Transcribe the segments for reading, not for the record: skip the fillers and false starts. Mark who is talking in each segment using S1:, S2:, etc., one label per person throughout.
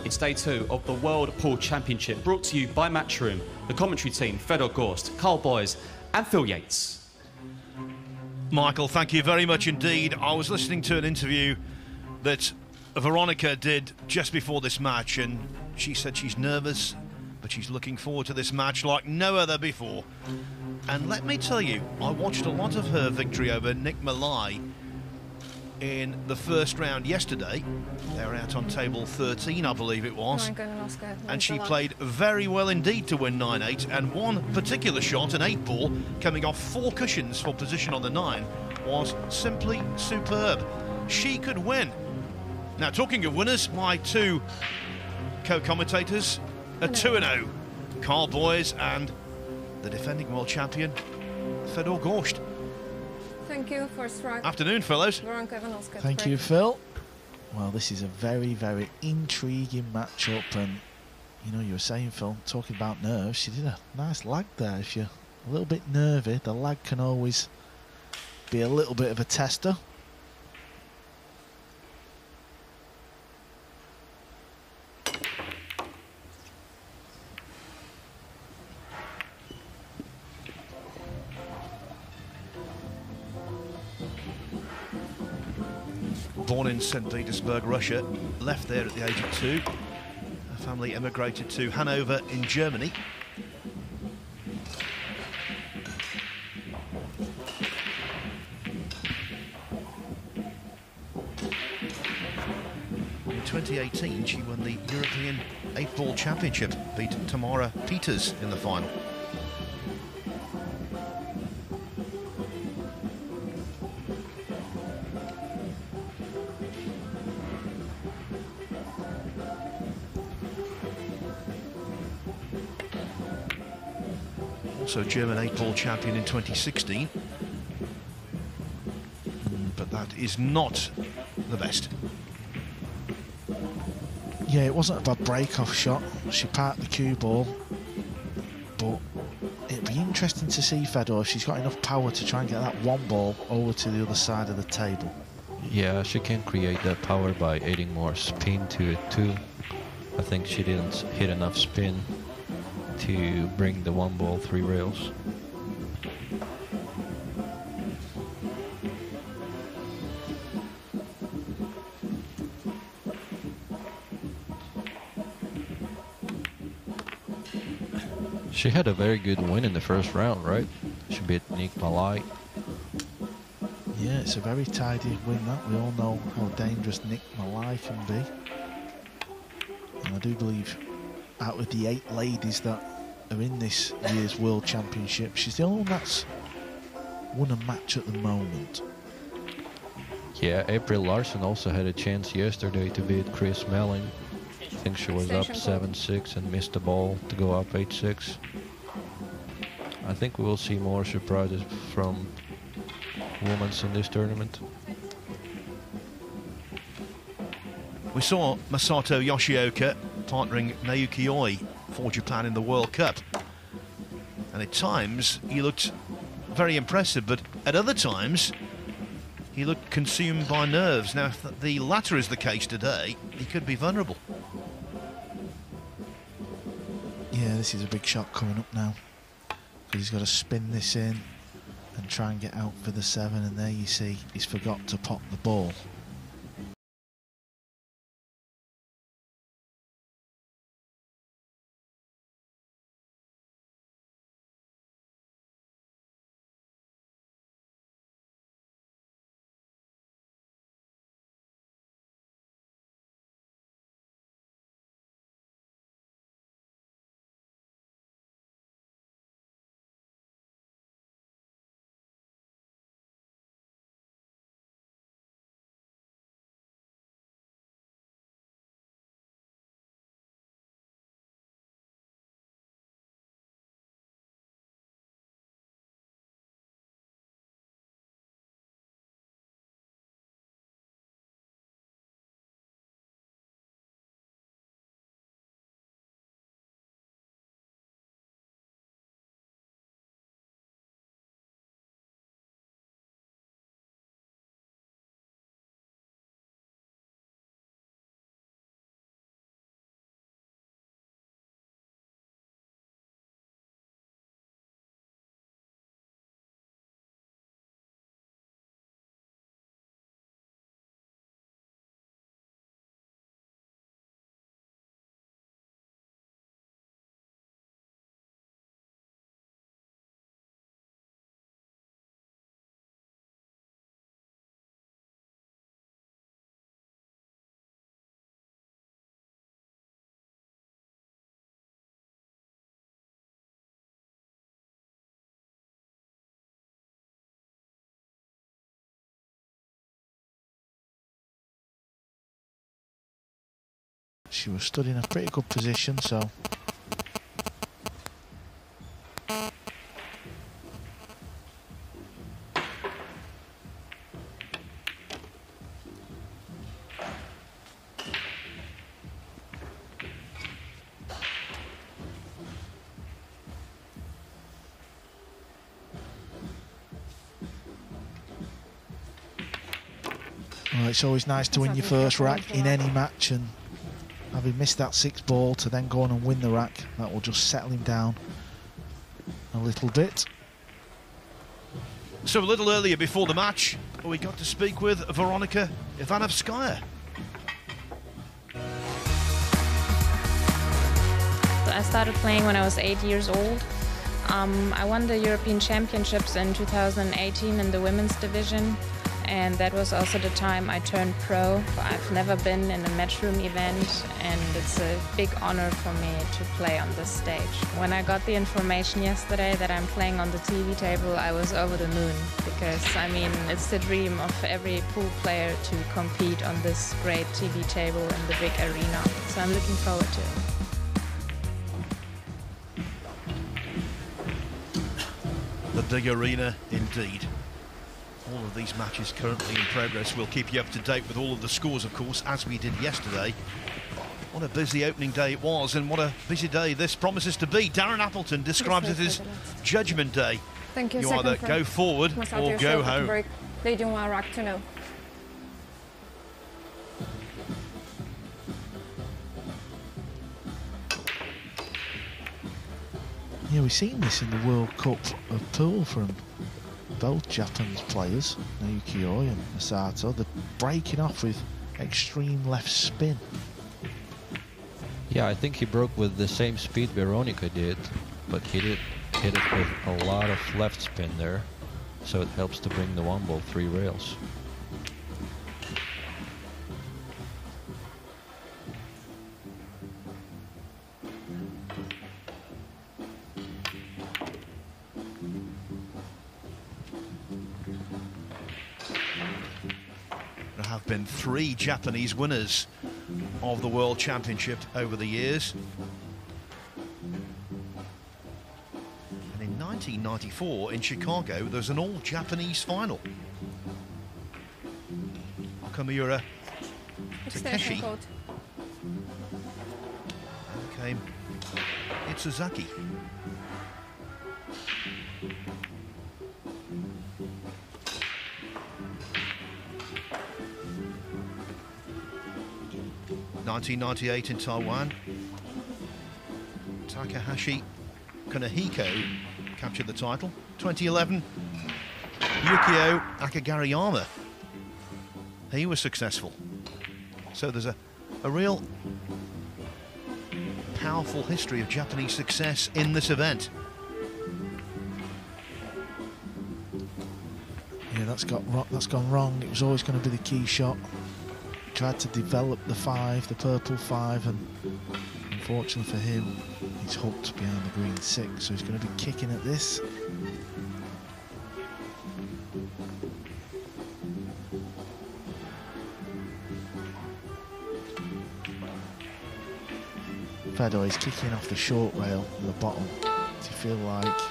S1: It's day 2 of the World Pool Championship, brought to you by Matchroom. The commentary team, Fedor Gorst, Carl Boyes and Phil Yates.
S2: Michael, thank you very much indeed. I was listening to an interview that Veronika did just before this match, and she said she's nervous, but she's looking forward to this match like no other before. And let me tell you, I watched a lot of her victory over Nick Malai in the first round yesterday. They were out on table 13, I believe it was. And she played very well indeed to win 9-8, and one particular shot, an 8-ball, coming off 4 cushions for position on the 9, was simply superb. She could win. Now, talking of winners, my 2 co-commentators are 2-0. Carl Boyes and the defending world champion, Fedor Gorst.
S3: Thank you for strike.
S2: Afternoon, fellows.
S3: Veronika Ivanovskaia.
S4: Thank you, Phil. Well, this is a very, very intriguing matchup, and you know, you were saying, Phil, talking about nerves, she did a nice lag there. If you're a little bit nervy, the lag can always be a little bit of a tester.
S2: Born in St. Petersburg, Russia, left there at the age of 2. Her family emigrated to Hanover in Germany. In 2018, she won the European 8-ball championship, beat Tamara Peters in the final. Also German 8-ball champion in 2016. But that is not the best.
S4: Yeah, it wasn't a bad break-off shot. She parked the cue ball. But it'd be interesting to see Fedor if she's got enough power to try and get that 1 ball over to the other side of the table.
S5: Yeah, she can create that power by adding more spin to it too. I think she didn't hit enough spin to bring the 1 ball 3 rails. She had a very good win in the first round, right? She beat Nick Malai.
S4: Yeah, it's a very tidy win, that. We all know how dangerous Nick Malai can be. And I do believe out of the 8 ladies that are in this year's World Championship, she's the only one that's won a match at the moment.
S5: Yeah, April Larson also had a chance yesterday to beat Chris Melling. I think she was up 7-6 and missed the ball to go up 8-6. I think we will see more surprises from women in this tournament.
S2: We saw Masato Yoshioka partnering Naoki Oi for Japan in the World Cup. And at times, he looked very impressive, but at other times, he looked consumed by nerves. Now, if the latter is the case today, he could be vulnerable.
S4: Yeah, this is a big shot coming up now. He's got to spin this in and try and get out for the 7, and there you see he's forgot to pop the ball. She was stood in a pretty good position, so. Well, it's always nice to win your first rack in any match, and having missed that 6th ball to then go on and win the rack, that will just settle him down a little bit.
S2: So a little earlier before the match, we got to speak with Veronika Ivanovskaia.
S6: I started playing when I was 8 years old. I won the European Championships in 2018 in the women's division, and that was also the time I turned pro. I've never been in a Matchroom event, and it's a big honor for me to play on this stage. When I got the information yesterday that I'm playing on the TV table, I was over the moon, because I mean, it's the dream of every pool player to compete on this great TV table in the big arena. So I'm looking forward to it.
S2: The big arena indeed. All of these matches currently in progress. We'll keep you up to date with all of the scores, of course, as we did yesterday. What a busy opening day it was, and what a busy day this promises to be. Darren Appleton describes it as Judgment Day.
S3: Thank you.
S2: You either go forward
S3: Masato
S2: or go
S3: Yoshioka
S2: home.
S3: break leading 1 rack to 0.
S4: Yeah, we've seen this in the World Cup of pool from both Japanese players, Naoki Oi and Masato. They're breaking off with extreme left spin.
S5: Yeah, I think he broke with the same speed Veronika did, but he did hit it with a lot of left spin there, so it helps to bring the 1 ball 3 rails.
S2: There have been 3 Japanese winners of the World Championship over the years. And in 1994 in Chicago, there was an all-Japanese final. Okamura
S3: Extension
S2: Takeshi
S3: code.
S2: came Itsuzaki. (1998) in Taiwan, Takahashi Kanehiko captured the title. 2011, Yukio Akagariyama, he was successful. So there's a real powerful history of Japanese success in this event.
S4: Yeah, that's gone wrong. It was always going to be the key shot. Tried to develop the 5, the purple 5, and unfortunately for him, he's hooked behind the green 6, so he's going to be kicking at this. Fedor is kicking off the short rail on the bottom. Do you feel like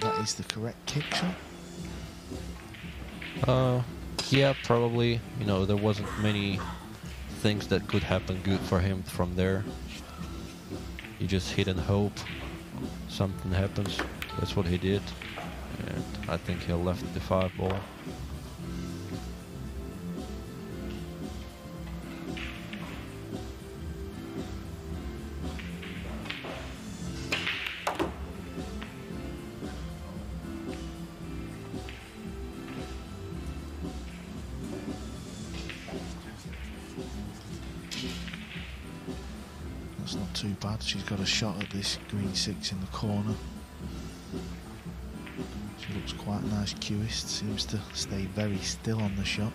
S4: that is the correct kick shot?
S5: Yeah, probably. You know, there wasn't many things that could happen good for him from there. You just hit and hope something happens. That's what he did. And I think he left the 5 ball.
S4: That's not too bad. She's got a shot at this green 6 in the corner. She looks quite a nice cueist. Seems to stay very still on the shot.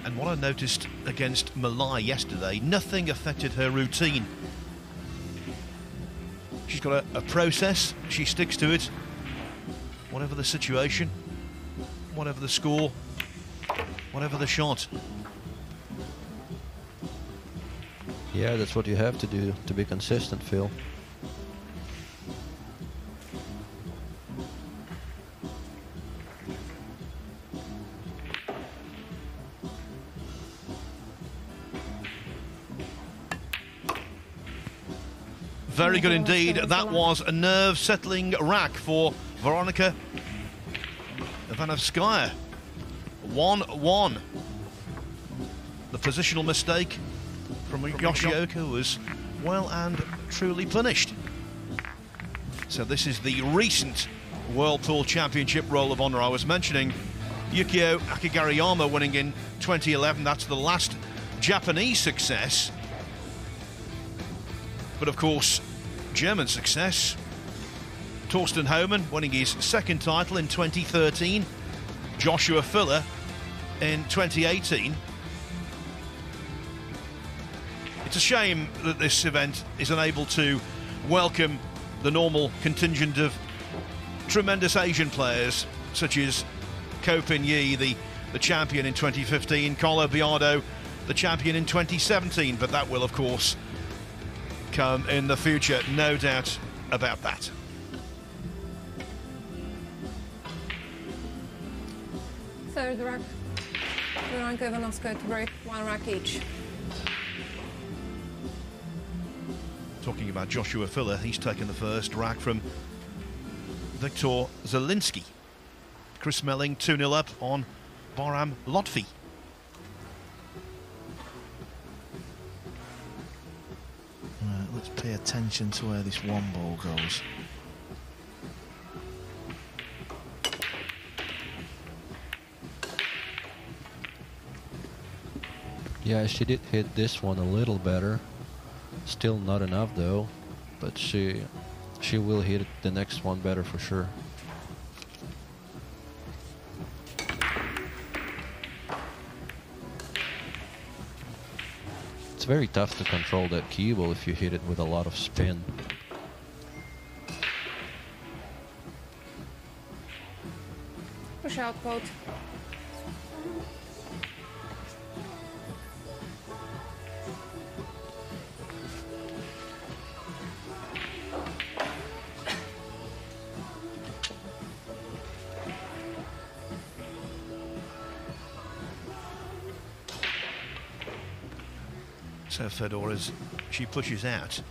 S2: And what I noticed against Malai yesterday, nothing affected her routine. She's got a process, she sticks to it. Whatever the situation, whatever the score, whatever the shot.
S5: Yeah, that's what you have to do to be consistent, Phil.
S2: Very good indeed. That was a nerve-settling rack for Veronika Ivanovskaia. 1-1. The positional mistake from Yoshioka was well and truly punished. So this is the recent World Pool Championship Roll of Honour I was mentioning. Yukio Akigayama winning in 2011. That's the last Japanese success. But of course, German success. Torsten Homan winning his second title in 2013. Joshua Filler in 2018. It's a shame that this event is unable to welcome the normal contingent of tremendous Asian players, such as Ko Pin-yi, the champion in 2015, Carlo Biardo, the champion in 2017, but that will, of course, come in the future, no doubt about that.
S3: Third rack. Veronika Ivanovskaia to break 1 rack each.
S2: Talking about Joshua Filler, he's taken the first rack from Viktor Zielinski. Chris Melling 2-0 up on Bahram Lotfi.
S4: Right, let's pay attention to where this one ball goes.
S5: Yeah, she did hit this one a little better. Still not enough though, but she will hit the next one better for sure. It's very tough to control that cue ball if you hit it with a lot of spin.
S3: Push out quote.
S2: So Fedor, as she pushes out.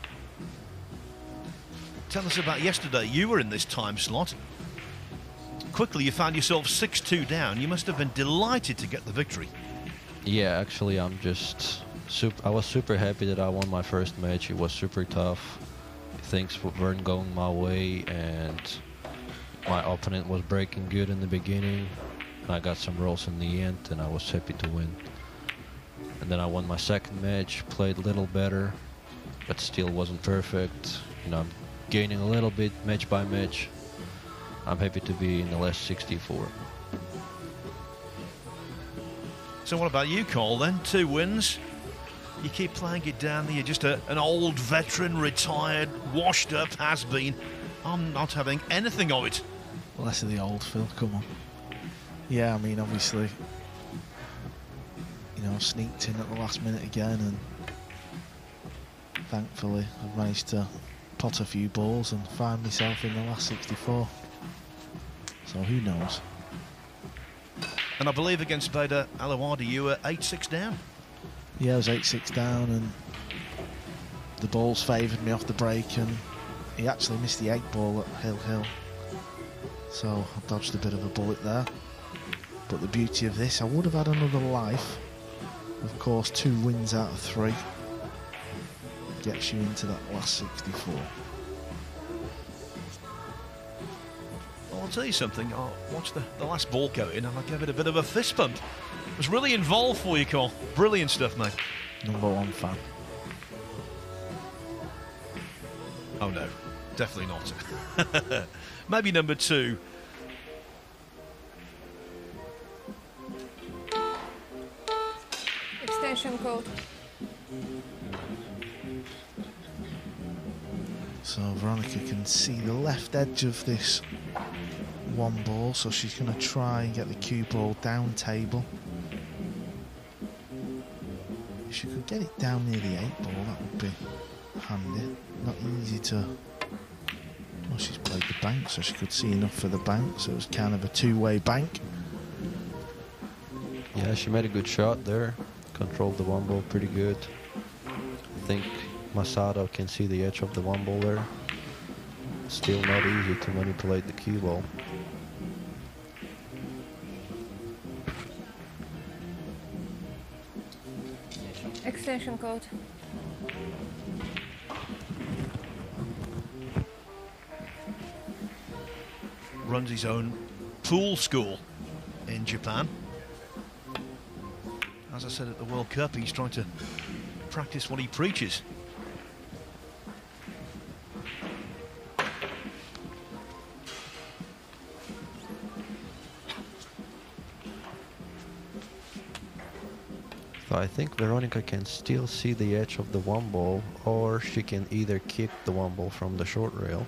S2: Tell us about yesterday. You were in this time slot. Quickly you found yourself 6-2 down. You must have been delighted to get the victory.
S5: Yeah, actually I was super happy that I won my first match. It was super tough. Things weren't going my way and my opponent was breaking good in the beginning. I got some rolls in the end and I was happy to win. And then I won my second match, played a little better, but still wasn't perfect. You know, I'm gaining a little bit match by match. I'm happy to be in the last 64.
S2: So what about you, Cole, then? 2 wins. You keep playing it down there. You're just an old veteran, retired, washed up, has-been. I'm not having anything of it.
S4: Less of the old, Phil, come on. Yeah, I mean, obviously, you know, sneaked in at the last minute again, and thankfully I've managed to pot a few balls and find myself in the last 64. So who knows?
S2: And I believe against Bader Alawadi you were 8-6 down.
S4: Yeah, I was 8-6 down, and the balls favoured me off the break, and he actually missed the 8 ball at Hill. So I dodged a bit of a bullet there. But the beauty of this, I would have had another life. Of course, 2 wins out of 3 gets you into that last 64.
S2: Well, I'll tell you something. I watched the last ball go in and I gave it a bit of a fist bump. It was really involved for you, Cole. Brilliant stuff, mate.
S4: #1 fan.
S2: Oh no, definitely not. Maybe number 2.
S3: Extension code.
S4: So Veronika can see the left edge of this one ball, so she's going to try and get the cue ball down table. If she could get it down near the 8 ball, that would be handy. Not easy to... Well, she's played the bank, so she could see enough for the bank, so it was kind of a two-way bank.
S5: Yeah, she made a good shot there. Controlled the 1 ball pretty good. I think Masato can see the edge of the 1 ball there. Still not easy to manipulate the cue ball.
S3: Extension code.
S2: Runs his own pool school in Japan. As I said at the World Cup, he's trying to practice what he preaches.
S5: So I think Veronika can still see the edge of the 1 ball, or she can either kick the 1 ball from the short rail.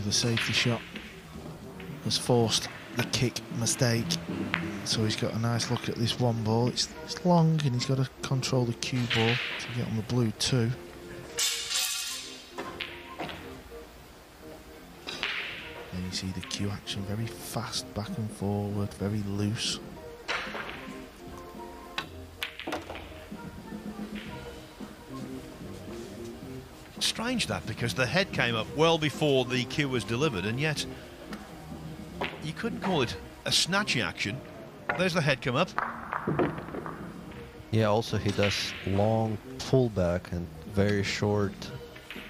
S4: The safety shot has forced the kick mistake, so he's got a nice look at this 1 ball. It's long and he's got to control the cue ball to get on the blue too. And you see the cue action, very fast back and forward, very loose.
S2: Strange that, because the head came up well before the cue was delivered, and yet you couldn't call it a snatchy action. There's the head come up.
S5: Yeah, also he does long pullback and very short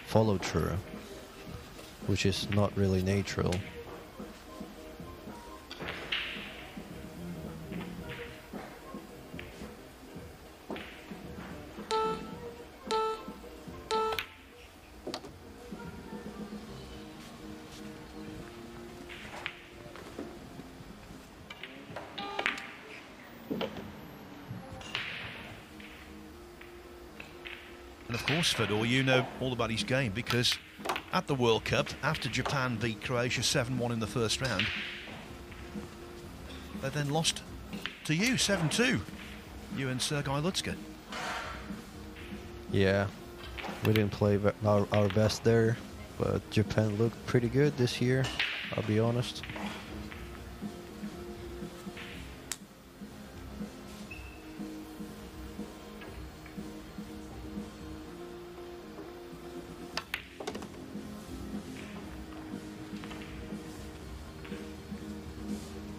S5: follow through, which is not really natural.
S2: And of course, Fedor, you know all about his game, because at the World Cup, after Japan beat Croatia 7-1 in the first round, they then lost to you 7-2, you and Sergei Lutska.
S5: Yeah, we didn't play our best there, but Japan looked pretty good this year, I'll be honest.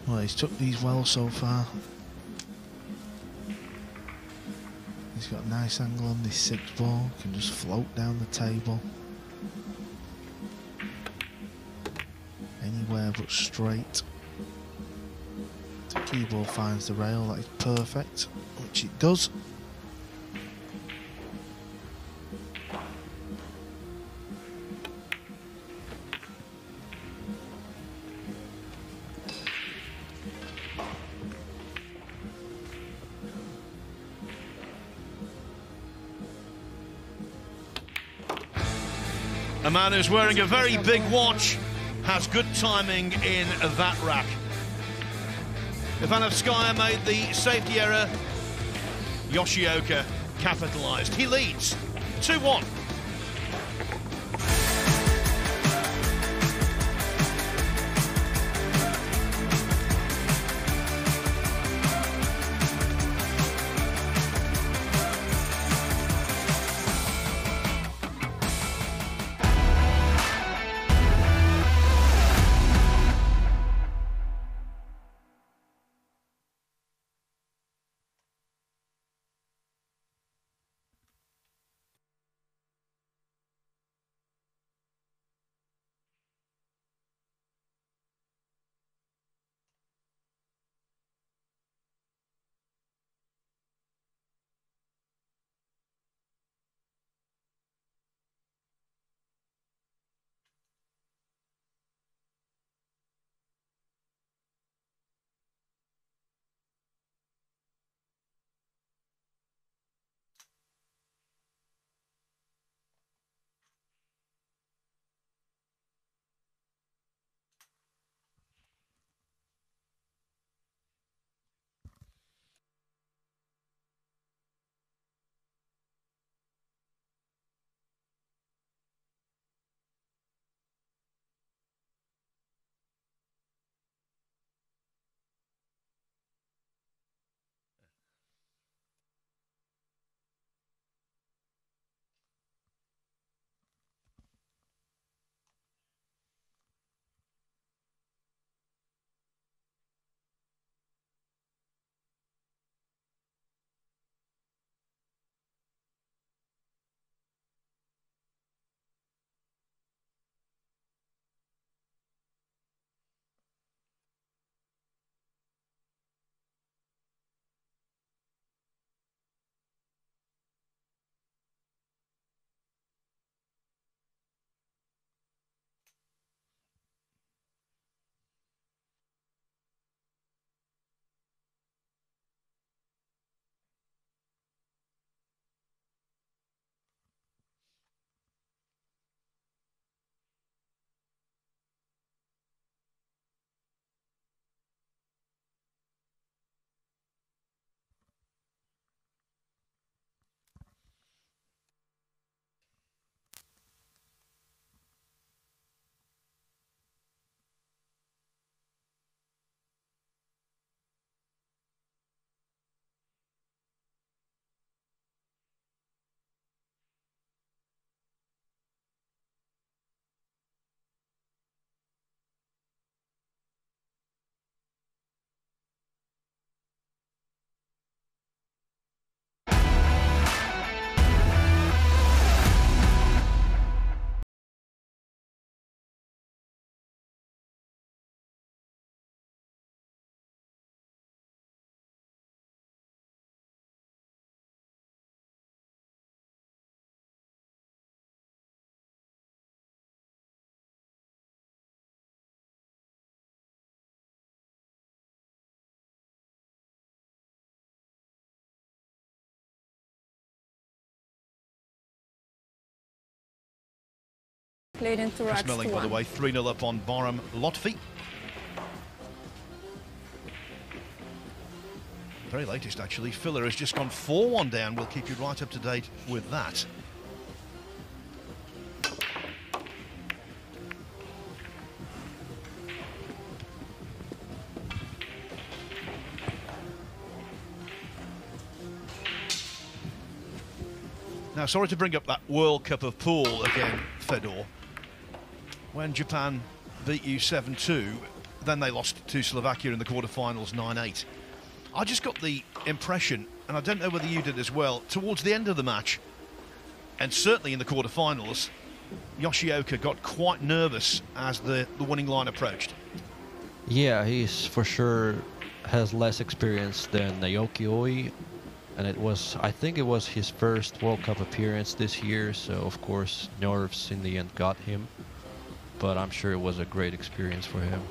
S4: Well, he's took these well so far. He's got a nice angle on this 6 ball, can just float down the table. Anywhere but straight. The cue ball finds the rail, that is perfect, which it does.
S2: A man who's wearing a very big watch has good timing in that rack. Ivanovskaia made the safety error. Yoshioka capitalised. He leads 2-1.
S3: leading to racks
S2: Smelling,
S3: to
S2: by the
S3: 1.
S2: way, 3-0 up on Barham Lotfi. Very latest, actually. Filler has just gone 4-1 down. We'll keep you right up to date with that. Now, sorry to bring up that World Cup of Pool again, Fedor. When Japan beat you 7-2, then they lost to Slovakia in the quarterfinals 9-8. I just got the impression, and I don't know whether you did as well, towards the end of the match, and certainly in the quarterfinals, Yoshioka got quite nervous as the winning line approached.
S5: Yeah, he's for sure has less experience than Naoki Oi. And I think it was his first World Cup appearance this year, so of course nerves in the end got him. But I'm sure it was a great experience for him.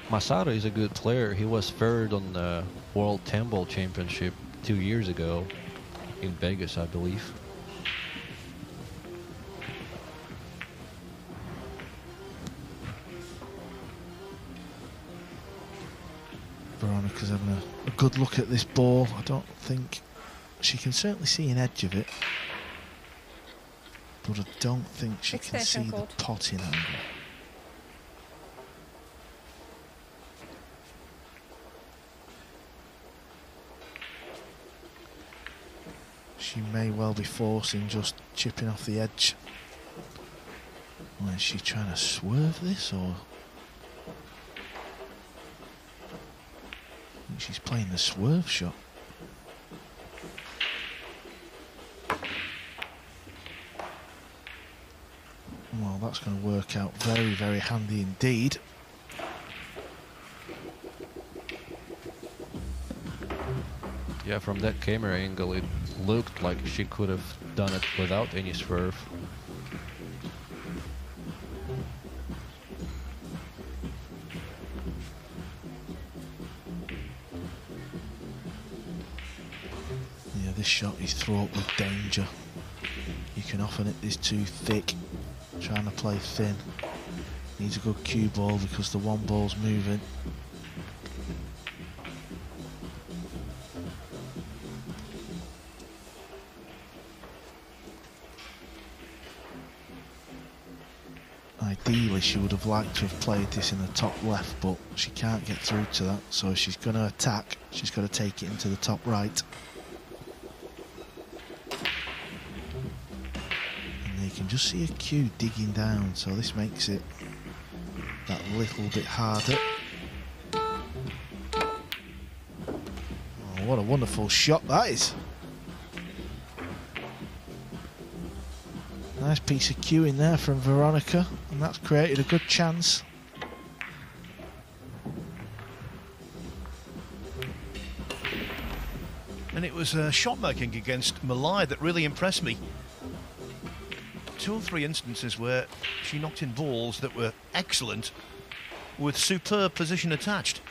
S5: Masato is a good player. He was third on the World 10 Ball Championship 2 years ago in Vegas, I believe.
S4: Veronika's having a good look at this ball. I don't think she can certainly see an edge of it, but I don't think she can see the potting angle. She may well be forcing just chipping off the edge. Well, is she trying to swerve this, or? I think she's playing the swerve shot. Well, that's going to work out very, very handy indeed.
S5: Yeah, from that camera angle, it looked like she could have done it without any swerve.
S4: Yeah, this shot is fraught with danger. You can often hit this too thick, trying to play thin. Needs a good cue ball because the one ball's moving. Ideally, she would have liked to have played this in the top left, but she can't get through to that. So if she's going to attack, she's got to take it into the top right. And you can just see a cue digging down, so this makes it that little bit harder. Oh, what a wonderful shot that is. Nice piece of cue in there from Veronika, and that's created a good chance.
S2: And it was shot making against Malai that really impressed me. 2 or 3 instances where she knocked in balls that were excellent with superb position attached.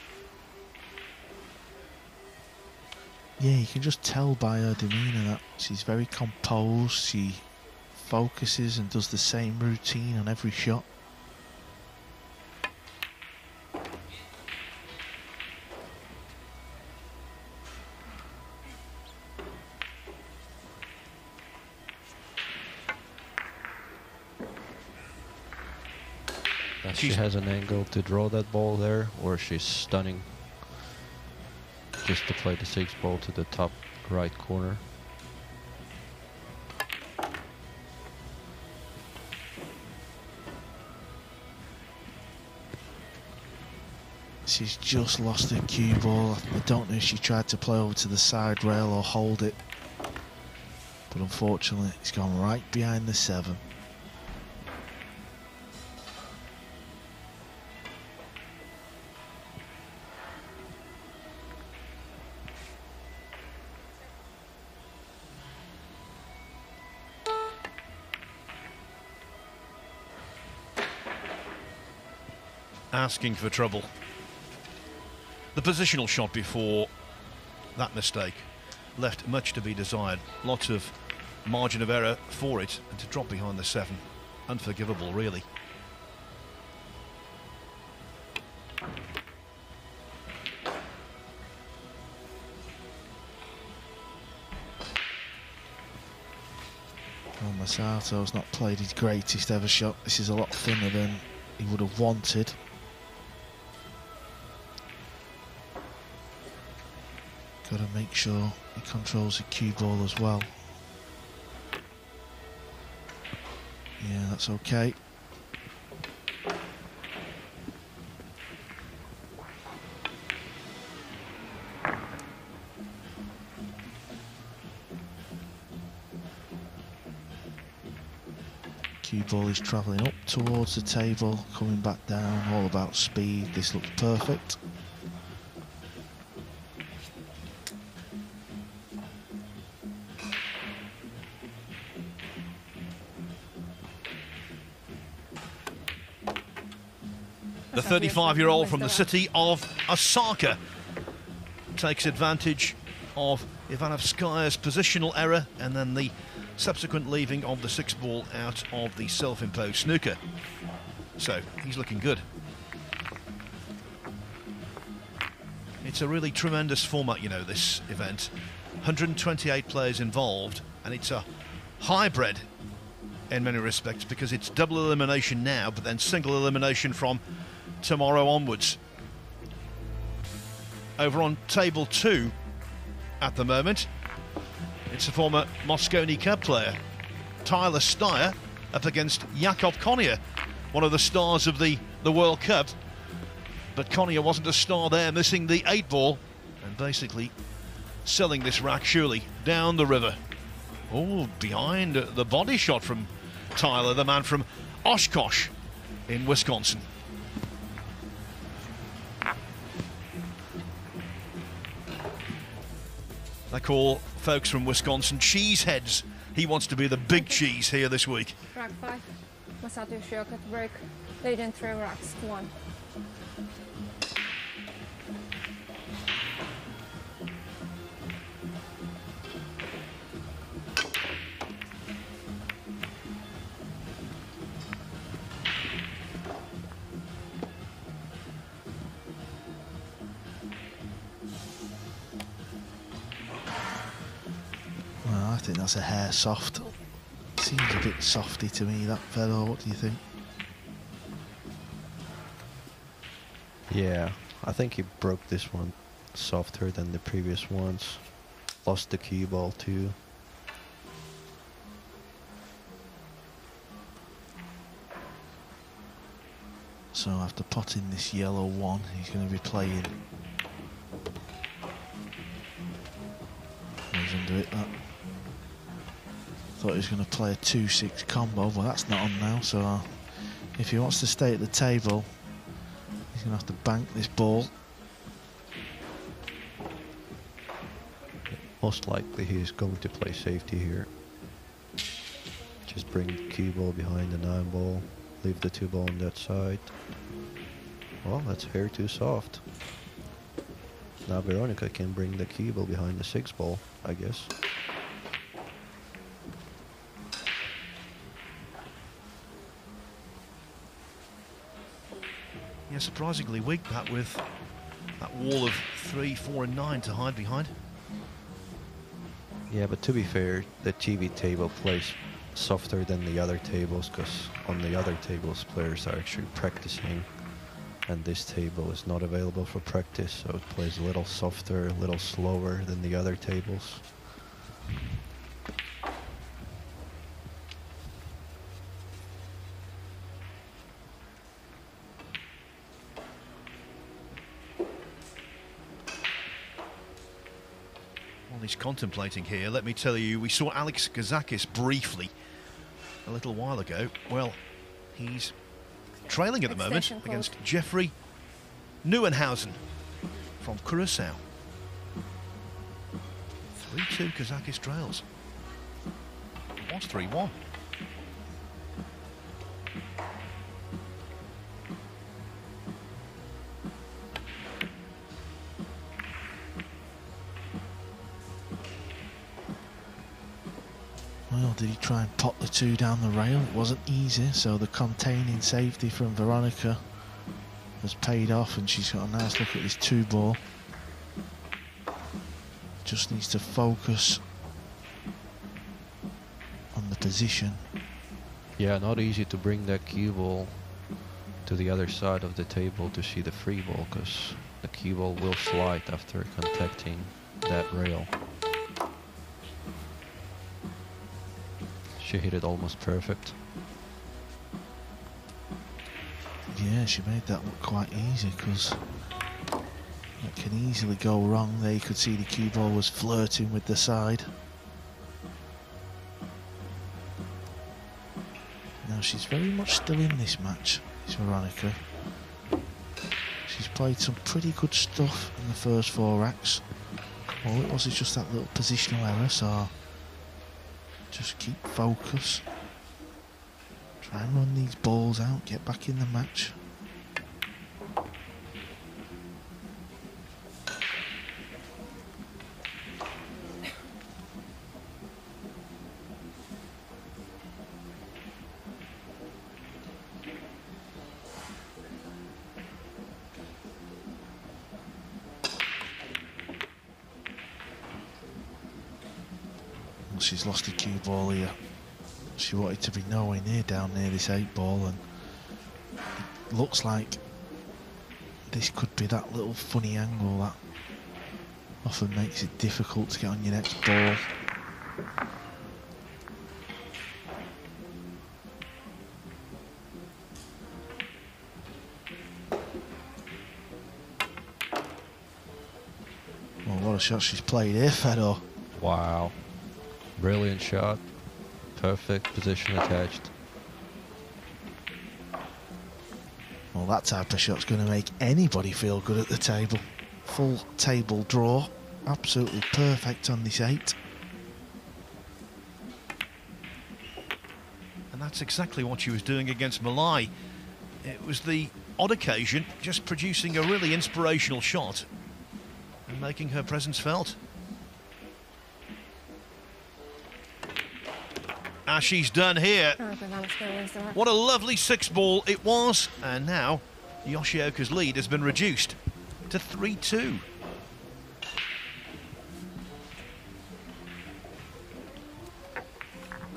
S4: Yeah, you can just tell by her demeanour that she's very composed. She focuses and does the same routine on every shot.
S5: She has an angle to draw that ball there, or she's stunning just to play the 6 ball to the top right corner.
S4: She's just lost her cue ball. I don't know if she tried to play over to the side rail or hold it, but unfortunately it's gone right behind the 7.
S2: Asking for trouble. The positional shot before that mistake left much to be desired. Lots of margin of error for it, and to drop behind the 7, unforgivable really.
S4: Well, Masato's not played his greatest ever shot. This is a lot thinner than he would have wanted. Got to make sure he controls the cue ball as well. Yeah, that's okay. Cue ball is travelling up towards the table, coming back down, all about speed. This looks perfect.
S2: The 35-year-old from the city of Osaka takes advantage of Ivanovskaia's positional error and then the subsequent leaving of the 6 ball out of the self-imposed snooker. So he's looking good. It's a really tremendous format, you know, this event. 128 players involved, and it's a hybrid in many respects because it's double elimination now, but then single elimination from tomorrow onwards. Over on table 2 at the moment, it's a former Mosconi Cup player, Tyler Steyer, up against Jakob Connier, one of the stars of the World Cup. But Connier wasn't a star there, missing the 8 ball and basically selling this rack surely down the river. Oh, behind the body shot from Tyler, the man from Oshkosh in Wisconsin. They call folks from Wisconsin cheeseheads. He wants to be the big cheese here this week.
S3: Rack 5, Masato Yoshioka to break, leading 3 racks to 1.
S4: Well, I think that's a hair soft. Seems a bit softy to me, that fellow. What do you think?
S5: Yeah, I think he broke this one softer than the previous ones. Lost the cue ball too.
S4: So after potting this yellow one, he's going to be playing. He's under it, that. Thought he was going to play a 2-6 combo, but that's not on now. So if he wants to stay at the table, he's going to have to bank this ball.
S5: Most likely he's going to play safety here. Just bring the cue ball behind the 9 ball, leave the 2 ball on that side. Well, that's hair too soft. Now Veronika can bring the cue ball behind the 6 ball, I guess.
S2: Yeah, surprisingly weak, that, with that wall of 3, 4 and 9 to hide behind.
S5: Yeah, but to be fair, the TV table plays softer than the other tables, because on the other tables players are actually practicing, and this table is not available for practice, so it plays a little softer, a little slower than the other tables.
S2: While he's contemplating here, let me tell you, we saw Alex Gazakis briefly a little while ago. Well, he's trailing at the moment against Jeffrey Neuenhausen from Curacao. 3-2 Kazakis trails. It was 3-1.
S4: try and pot the two down the rail. It wasn't easy, so the containing safety from Veronika has paid off, and she's got a nice look at this two ball. Just needs to focus on the position.
S5: Yeah, not easy to bring that cue ball to the other side of the table to see the free ball, because the cue ball will slide after contacting that rail. She hit it almost perfect.
S4: Yeah, she made that look quite easy, because it can easily go wrong. There you could see the cue ball was flirting with the side. Now she's very much still in this match, is Veronika. She's played some pretty good stuff in the first 4 racks. All it was is just that little positional error, so just keep focus. Try and run these balls out, get back in the match. She's lost the cue ball here. She wanted to be nowhere near down near this 8 ball, and it looks like this could be that little funny angle that often makes it difficult to get on your next ball. Well, what a shot she's played here, Fedor.
S5: Wow. Brilliant shot. Perfect position attached.
S4: Well, that type of shot's going to make anybody feel good at the table. Full table draw. Absolutely perfect on this 8.
S2: And that's exactly what she was doing against Malai. It was the odd occasion, just producing a really inspirational shot and making her presence felt. As she's done here. What a lovely 6 ball it was. And now Yoshioka's lead has been reduced to 3-2.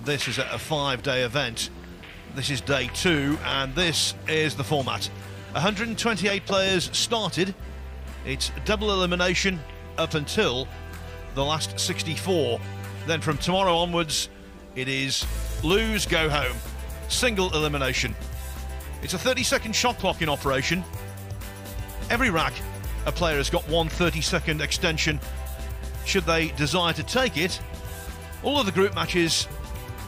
S2: This is a 5-day event. This is day 2, and this is the format. 128 players started. It's double elimination up until the last 64. Then from tomorrow onwards, it is lose, go home. Single elimination. It's a 30-second shot clock in operation. Every rack, a player has got one 30-second extension should they desire to take it. All of the group matches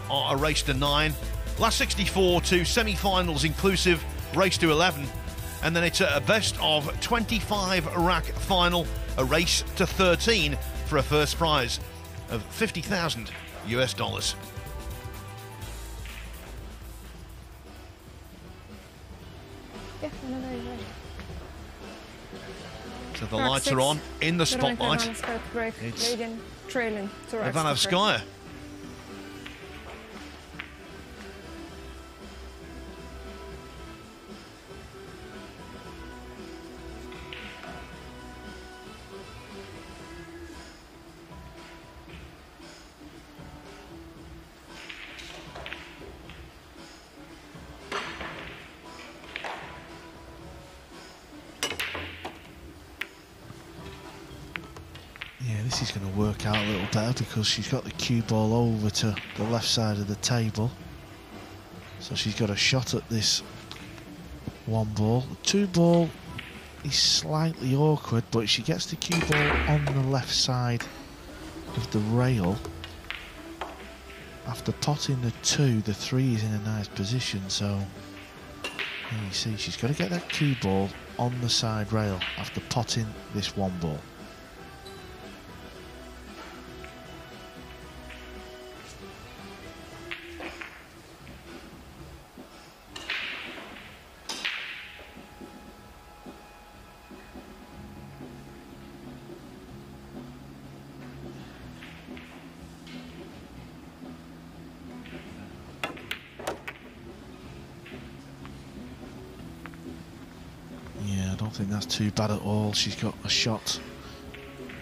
S2: are a race to 9. Last 64 to semi-finals inclusive, race to 11. And then it's a best of 25 rack final, a race to 13 for a first prize of $50,000 US.
S3: Yeah, whenever you're ready.
S2: So the lights are on in the spotlight.
S3: Veronika Ivanovskaia to break,
S2: It's
S3: leading, trailing, 2 racks to break.
S2: Ivanovskaia.
S4: Yeah, this is going to work out a little better because she's got the cue ball over to the left side of the table. So she's got a shot at this 1 ball. The 2 ball is slightly awkward, but if she gets the cue ball on the left side of the rail, after potting the 2, the 3 is in a nice position. So you see, she's got to get that cue ball on the side rail after potting this 1 ball. think that's too bad at all. She's got a shot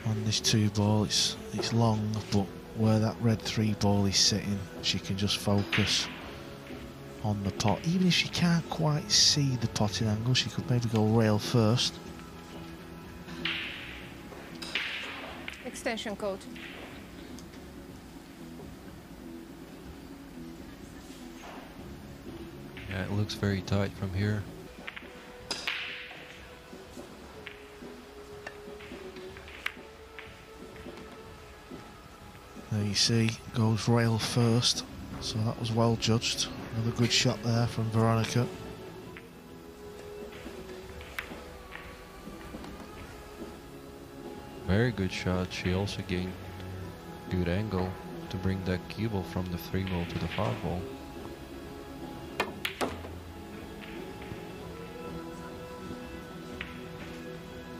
S4: on this 2-ball. It's long, but where that red 3-ball is sitting, she can just focus on the pot. Even if she can't quite see the potting angle, she could maybe go rail first.
S3: Extension code.
S5: Yeah, it looks very tight from here.
S4: There you see, goes rail first, so that was well judged. Another good shot there from Veronika.
S5: Very good shot. She also gained good angle to bring that cue ball from the 3-ball to the 5-ball.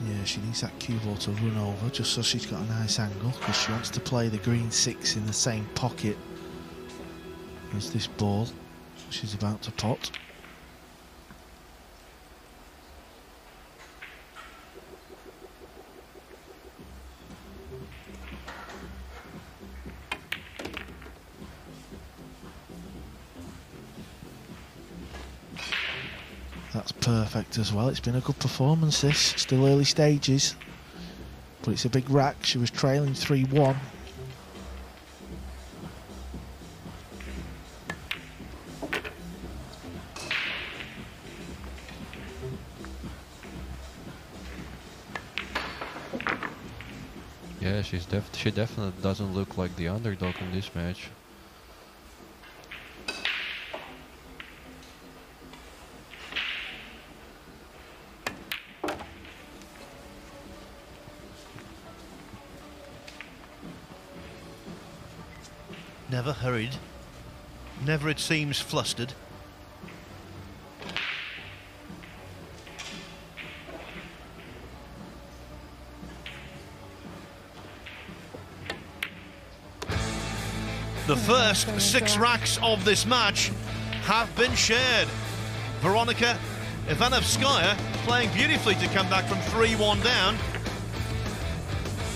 S4: Yeah, she needs that cue ball to run over just so she's got a nice angle, because she wants to play the green 6 in the same pocket as this ball she's about to pot. That's perfect as well. It's been a good performance this. Still early stages, but it's a big rack. She was trailing 3-1.
S5: Yeah, she definitely doesn't look like the underdog in this match.
S2: Never hurried, never, it seems, flustered. The first 6 racks of this match have been shared. Veronika Ivanovskaia playing beautifully to come back from 3-1 down.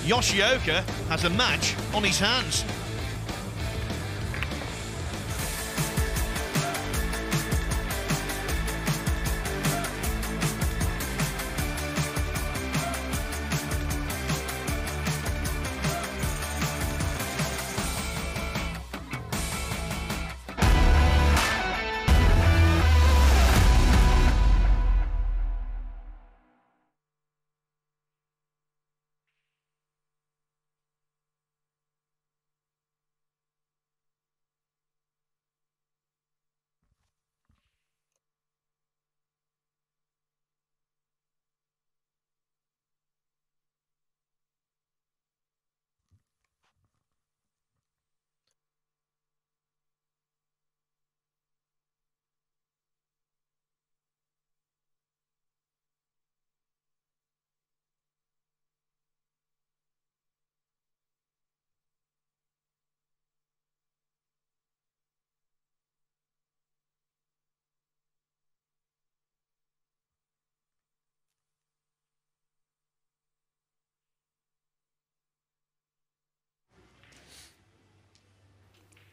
S2: Yoshioka has a match on his hands.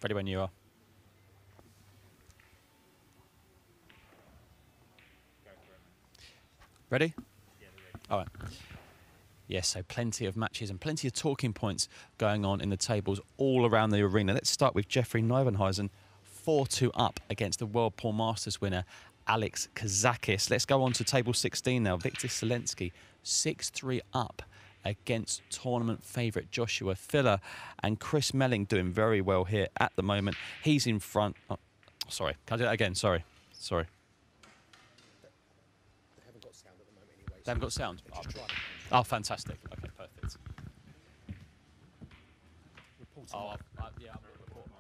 S1: Ready when you are. Ready? All right. Yes, so plenty of matches and plenty of talking points going on in the tables all around the arena. Let's start with Jeffrey Neuvenhuizen, 4-2 up against the World Pool Masters winner, Alex Kazakis. Let's go on to table 16 now. Viktor Selensky, 6-3 up against tournament favourite Joshua Filler, and Chris Melling doing very well here at the moment. He's in front. Oh, sorry, can I do that again? Sorry. They haven't got sound at the moment anyway. They haven't got sound? Oh, fantastic. Okay, perfect. Oh, yeah, I'm reporting.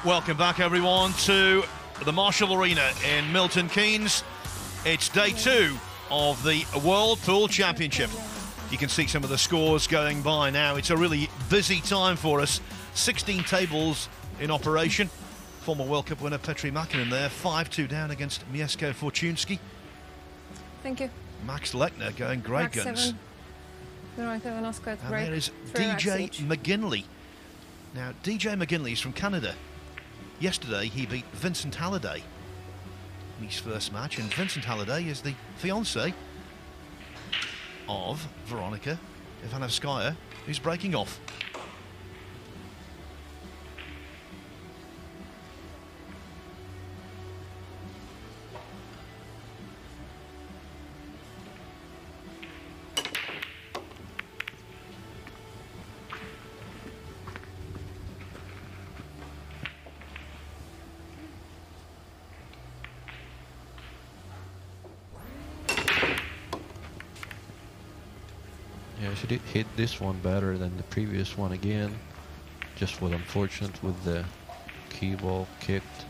S2: Welcome back, everyone, to the Marshall Arena in Milton Keynes. It's day 2 of the World Pool Championship. You can see some of the scores going by now. It's a really busy time for us. 16 tables in operation. Former World Cup winner Petri Mäkinen there, 5-2 down against Mieszko Fortunski.
S3: Thank you.
S2: Max Lechner going great
S3: Rack
S2: guns.
S3: 7. Veronika Ivanovskaia to
S2: And
S3: break.
S2: there is
S3: 3 racks
S2: DJ
S3: each.
S2: McGinley. Now, DJ McGinley is from Canada. Yesterday, he beat Vincent Halliday in his first match, and Vincent Halliday is the fiancé of Veronika Ivanovskaia, who's breaking off.
S5: Yeah, she did hit this one better than the previous one again. Just was unfortunate with the key ball kicked.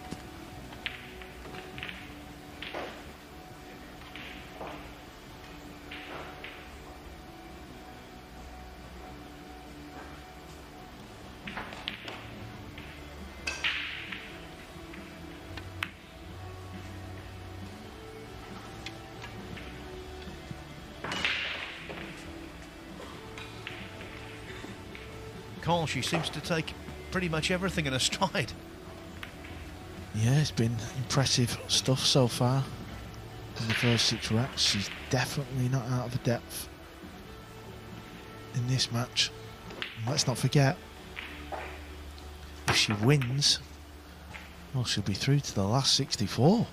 S2: Carl, she seems to take pretty much everything in her stride.
S4: Yeah, it's been impressive stuff so far in the first 6 racks. She's definitely not out of the depth in this match. And let's not forget, if she wins, well, she'll be through to the last 64.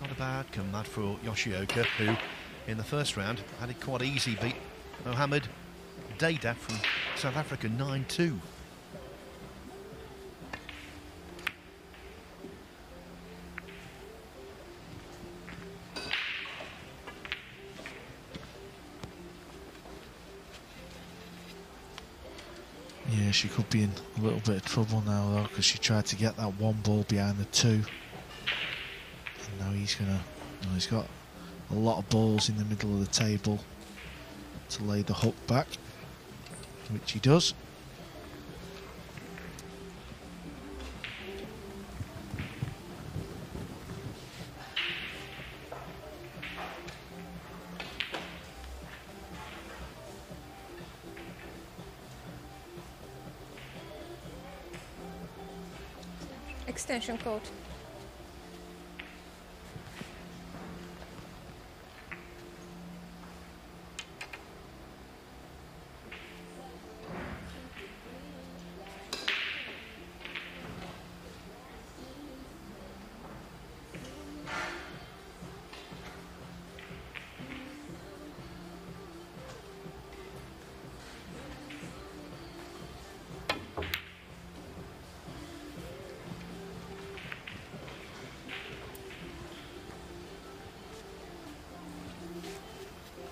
S2: Not a bad outcome that for Yoshioka, who in the first round had it quite easy, beat Mohamed Dada from South Africa 9-2.
S4: Yeah, she could be in a little bit of trouble now though, because she tried to get that 1 ball behind the 2. And now he's gonna, well, he's got a lot of balls in the middle of the table to lay the hook back, which he does.
S3: Extension code.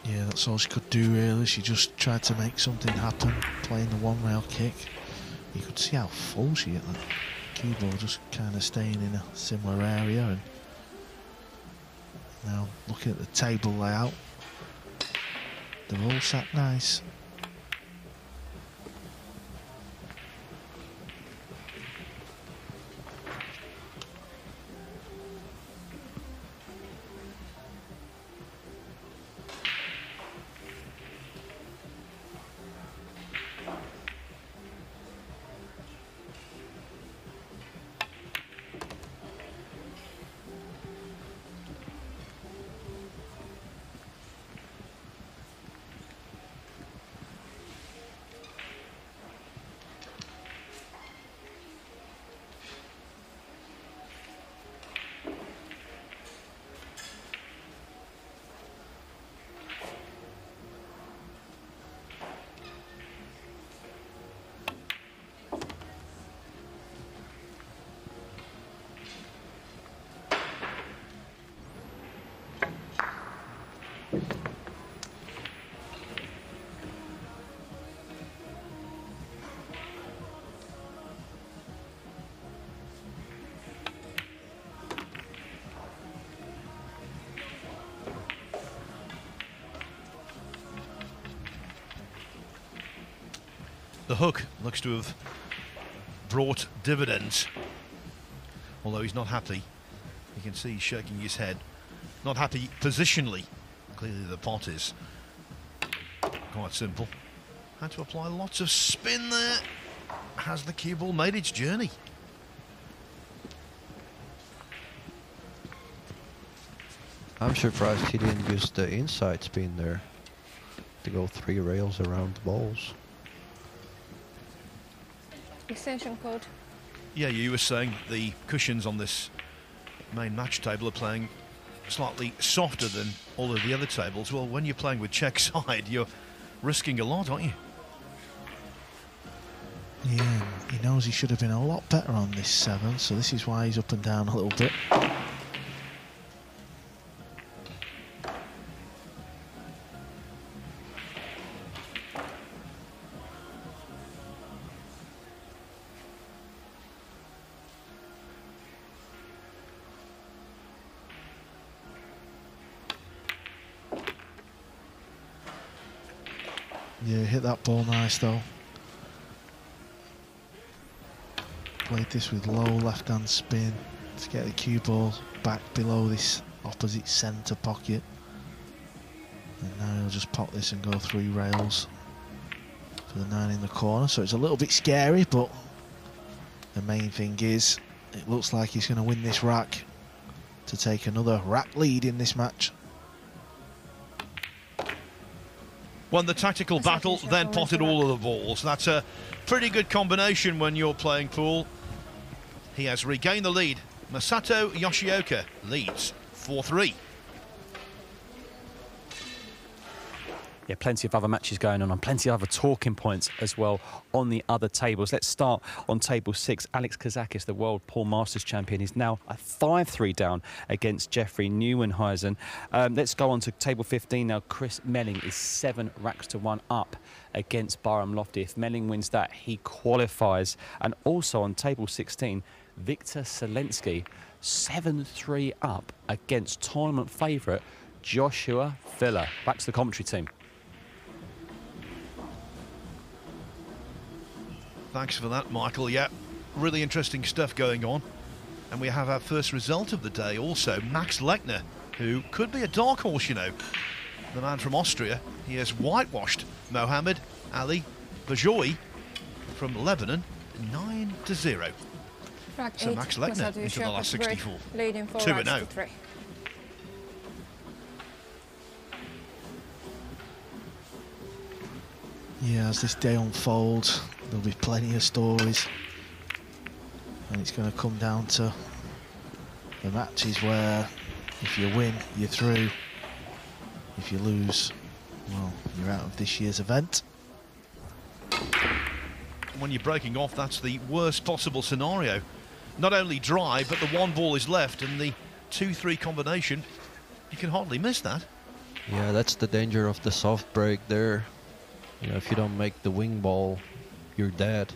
S4: Yeah, that's all she could do really. She just tried to make something happen, playing the 1 rail kick. You could see how full she hit that cue ball, just kind of staying in a similar area. And now looking at the table layout, they're all sat nice.
S2: The hook looks to have brought dividends. Although he's not happy. You can see he's shaking his head. Not happy positionally. Clearly the pot is quite simple. Had to apply lots of spin there. Has the cue ball made its journey?
S5: I'm surprised he didn't use the inside spin there to go 3 rails around the balls.
S3: Extension code.
S2: Yeah, you were saying the cushions on this main match table are playing slightly softer than all of the other tables. Well, when you're playing with check side, you're risking a lot, aren't you?
S4: Yeah, he knows he should have been a lot better on this 7, so this is why he's up and down a little bit. Yeah, hit that ball nice though. Played this with low left-hand spin to get the cue ball back below this opposite centre pocket. And now he'll just pop this and go 3 rails for the 9 in the corner. So it's a little bit scary, but the main thing is it looks like he's going to win this rack to take another rack lead in this match.
S2: Won the tactical battle, then potted all of the balls. That's a pretty good combination when you're playing pool. He has regained the lead. Masato Yoshioka leads 4-3.
S1: Yeah, plenty of other matches going on and plenty of other talking points as well on the other tables. Let's start on table 6. Alex Kazakis, the World Pool Masters champion, is now a 5-3 down against Jeffrey Neuenhuizen. Let's go on to table 15 now. Chris Melling is 7 racks to 1 up against Barham Lofty. If Melling wins that, he qualifies. And also on table 16, Victor Selensky, 7-3 up against tournament favourite Joshua Villa. Back to the commentary team.
S2: Thanks for that, Michael. Yeah, really interesting stuff going on. And we have our first result of the day also. Max Lechner, who could be a dark horse, you know. The man from Austria. He has whitewashed Mohammed Ali Bajoui from Lebanon 9-0.
S3: Rack
S2: So
S3: 8,
S2: Max Lechner
S3: Masato
S2: into the
S3: Yoshioka
S2: last
S3: to break,
S2: 64.
S3: leading 4
S2: 2-0.
S3: racks to 3.
S4: Yeah, as this day unfolds, there'll be plenty of stories. And it's going to come down to the matches where if you win, you're through. If you lose, well, you're out of this year's event.
S2: When you're breaking off, that's the worst possible scenario. Not only dry, but the 1 ball is left, and the 2-3 combination, you can hardly miss that.
S5: Yeah, that's the danger of the soft break there. You know, if you don't make the wing ball, you're dead.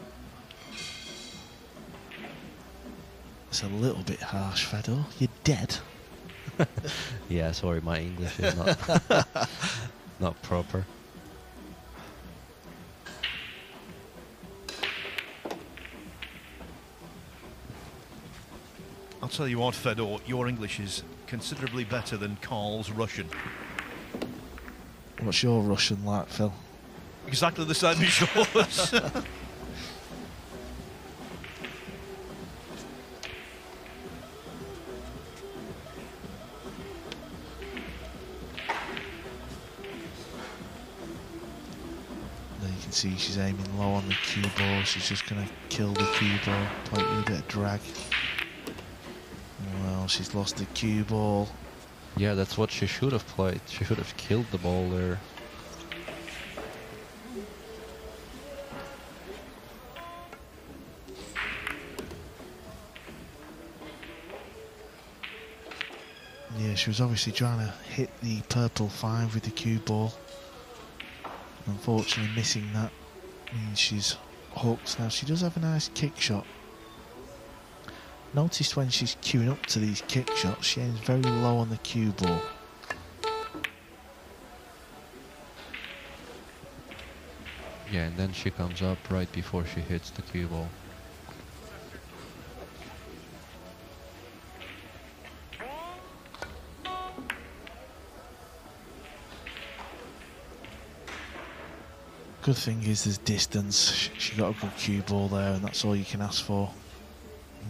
S4: It's a little bit harsh, Fedor. You're dead.
S5: Yeah, sorry, my English is not not proper.
S2: I'll tell you what, Fedor, your English is considerably better than Carl's Russian.
S4: What's your Russian like, Phil?
S2: Exactly the same as yours.
S4: There you can see she's aiming low on the cue ball. She's just going to kill the cue ball, play it with a bit of drag. Well, she's lost the cue ball.
S5: Yeah, that's what she should have played. She should have killed the ball there.
S4: Yeah, she was obviously trying to hit the purple 5 with the cue ball. Unfortunately, missing that means she's hooked. Now, she does have a nice kick shot. Noticed when she's queuing up to these kick shots, she aims very low on the cue ball.
S5: Yeah, and then she comes up right before she hits the cue ball.
S4: Good thing is there's distance. She got a good cue ball there, and that's all you can ask for.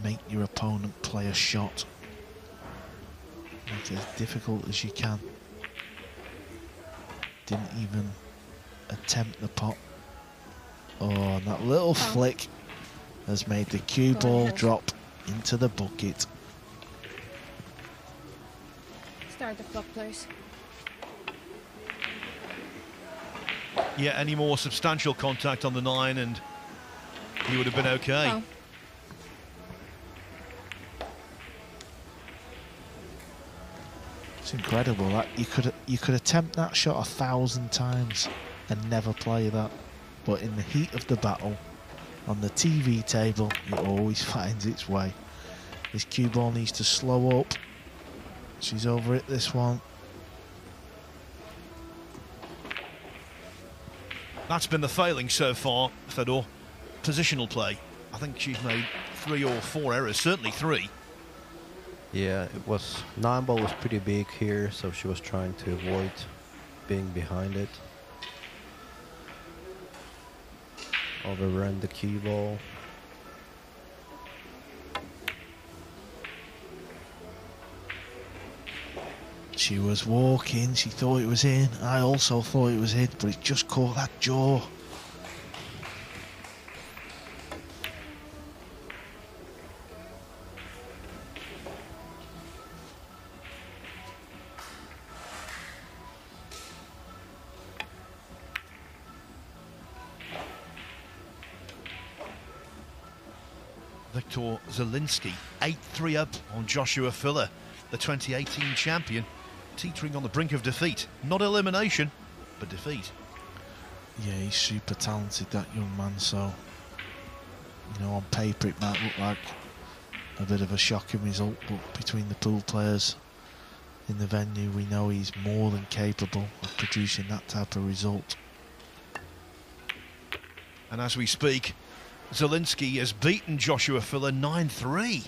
S4: Make your opponent play a shot. Make it as difficult as you can. Didn't even attempt the pot. Oh, and that little flick has made the cue ball drop into the bucket.
S3: Start the clock, please.
S2: Yeah, any more substantial contact on the 9 and he would have been okay.
S3: Oh.
S4: It's incredible that you could attempt that shot 1,000 times and never play that, but in the heat of the battle on the TV table it always finds its way. This cue ball needs to slow up. She's over it, this one.
S2: That's been the failing so far, Fedor. Positional play. I think she's made 3 or 4 errors, certainly 3.
S5: Yeah, it was 9 ball was pretty big here, so she was trying to avoid being behind it. Overran the cue ball.
S4: She was walking, she thought it was in. I also thought it was in, but it just caught that jaw.
S2: Viktor Zielinski, 8-3 up on Joshua Filler, the 2018 champion, teetering on the brink of defeat. Not elimination, but defeat.
S4: Yeah, he's super talented, that young man, so, you know, on paper it might look like a bit of a shocking result, but between the pool players in the venue, we know he's more than capable of producing that type of result.
S2: And as we speak, Zielinski has beaten Joshua Filler 9-3.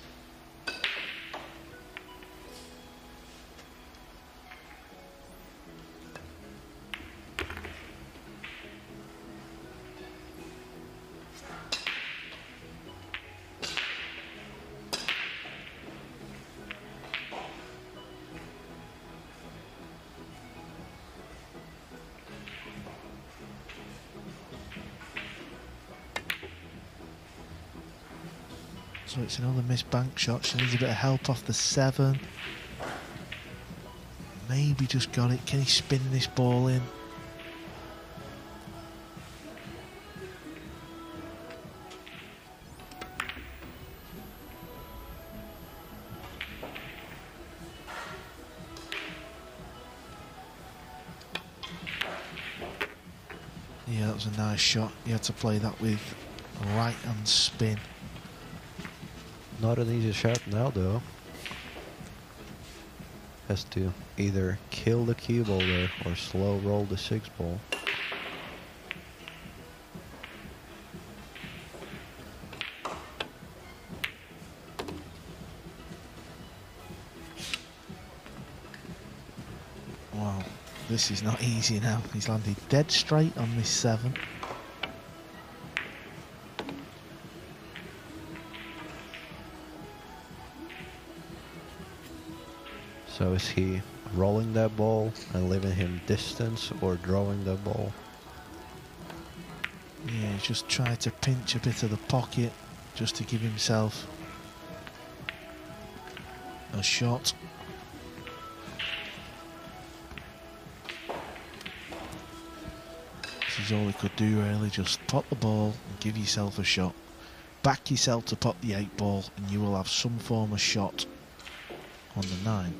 S4: So it's another missed bank shot. She needs a bit of help off the 7. Maybe just got it. Can he spin this ball in? Yeah, that was a nice shot. You had to play that with right hand spin.
S5: Not an easy shot now, though. Has to either kill the cue ball there or slow roll the 6 ball.
S4: Wow, this is not easy now. He's landed dead straight on this 7.
S5: So is he rolling that ball and leaving him distance, or drawing that ball?
S4: Yeah, he's just trying to pinch a bit of the pocket just to give himself a shot. This is all he could do, really. Just pot the ball and give yourself a shot. Back yourself to pot the 8 ball and you will have some form of shot on the 9.